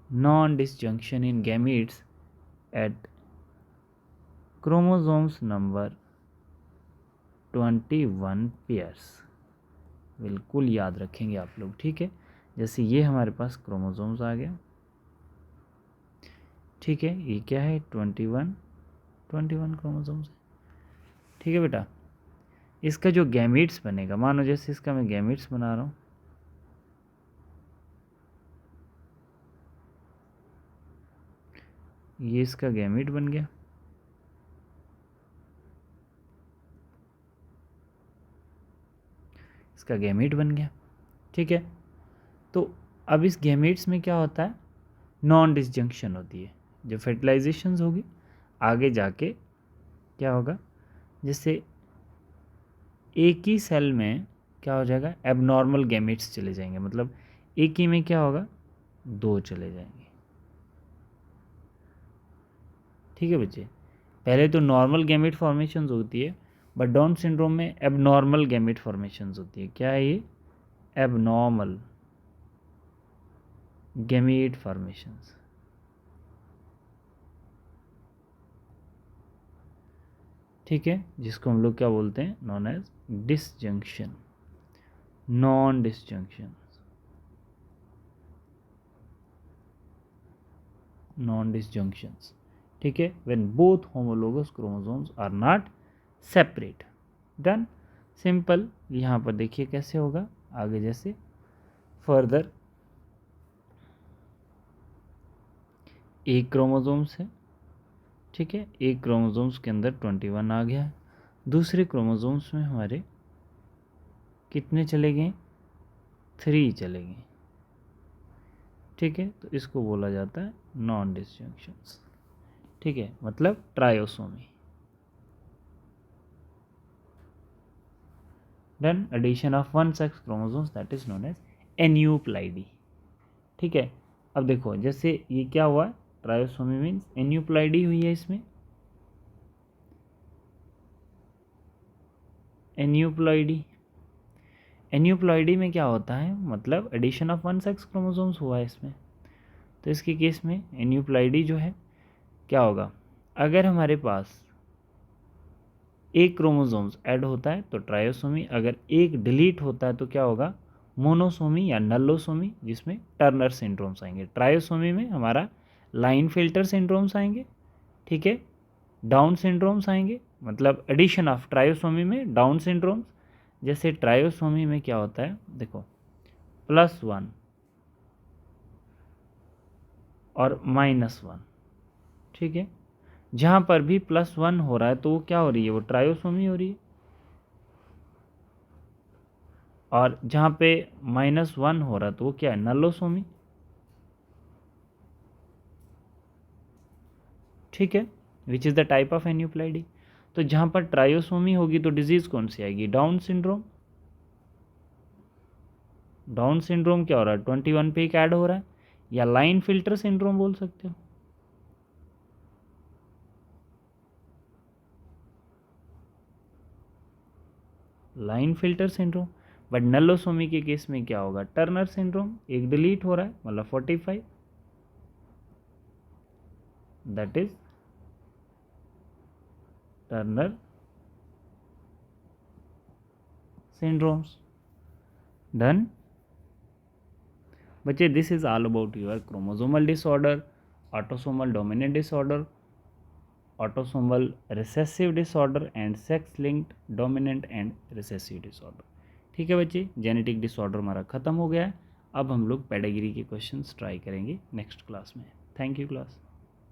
non-disjunction in gametes at chromosomes number 21 pairs। बिल्कुल याद रखेंगे आप लोग, ठीक है। जैसे ये हमारे पास क्रोमोसोम्स आ गया, ठीक है, ये क्या है? 21 क्रोमोसोम्स, ठीक है बेटा। इसका जो गैमीट्स बनेगा, मानो जैसे इसका मैं गैमीट्स बना रहा हूँ, ये इसका गैमीट बन गया, इसका गैमीट बन गया, ठीक है। तो अब इस गैमीट्स में क्या होता है? नॉन डिसजंक्शन होती है। जब फर्टिलाइजेशंस होगी आगे जाके क्या होगा? जैसे एक ही सेल में क्या हो जाएगा? एबनॉर्मल गैमेट्स चले जाएंगे, मतलब एक ही में क्या होगा? दो चले जाएंगे, ठीक है बच्चे। पहले तो नॉर्मल गैमेट फॉर्मेशंस होती है, बट डाउन सिंड्रोम में एबनॉर्मल गैमेट फॉर्मेशंस होती है। क्या है ये? एबनॉर्मल गैमेट फॉर्मेशंस, ठीक है, जिसको हम लोग क्या बोलते हैं? Non age disjunction, non disjunction, non disjunctions, ठीक है। When both homologous chromosomes are not separate. Done, simple. यहाँ पर देखिए कैसे होगा आगे, जैसे फर्दर एक क्रोमोसोम्स है, ठीक है, एक क्रोमोसोम्स के अंदर 21 आ गया है। दूसरे क्रोमोसोम्स में हमारे कितने चले गए? 3 चले गए, ठीक है। तो इसको बोला जाता है नॉन डिसजंक्शंस, ठीक है, मतलब trisomy. Then addition of one sex chromosomes, that is known as aneuploidy, ठीक है। अब देखो जैसे ये क्या हुआ? ट्रायोसोमी मीन्स एन्यूप्लाइडी हुई है इसमें, एन्यूप्लॉइडी। एन्यूप्लॉइडी में क्या होता है? मतलब addition of one sex chromosomes हुआ है इसमें। तो इसके केस में एन्यूप्लॉइडी जो है क्या होगा? अगर हमारे पास एक क्रोमोसोम्स ऐड होता है तो ट्रायोसोमी, अगर एक डिलीट होता है तो क्या होगा? मोनोसोमी या नल्लोसोमी, जिसमें टर्नर सिंड्रोम्स आएंगे। ट्रायोसोमी में हमारा लाइन फिल्टर सिंड्रोम्स आएंगे, ठीक है, डाउन सिंड्रोम्स आएंगे, मतलब एडिशन ऑफ ट्रायोसोमी में डाउन सिंड्रोम्स। जैसे ट्रायोसोमी में क्या होता है? देखो +1 और -1, ठीक है। जहाँ पर भी +1 हो रहा है तो वो क्या हो रही है? वो ट्रायोसोमी हो रही है। और जहाँ पे -1 हो रहा है तो वो क्या है? नल्लोसोमी, ठीक है, which is the type of aneuploidy. तो जहाँ पर ट्रायोसोमी होगी तो डिजीज़ कौन सी आएगी? Down syndrome. डाउन सिंड्रोम क्या हो रहा है? 21 पे एक ऐड हो रहा है, या लाइन फिल्टर सिंड्रोम बोल सकते हो। Line filter syndrome. बट नल्लोसोमी के केस में क्या होगा, टर्नर सिंड्रोम, एक डिलीट हो रहा है मतलब 45, that is Turner syndromes. Done. बच्चे this is all about your chromosomal disorder, autosomal dominant disorder, autosomal recessive disorder and sex linked dominant and recessive disorder. ठीक है बच्चे, जेनेटिक डिसऑर्डर हमारा ख़त्म हो गया है। अब हम लोग पेडिग्री के क्वेश्चंस ट्राई करेंगे नेक्स्ट क्लास में। Thank you class.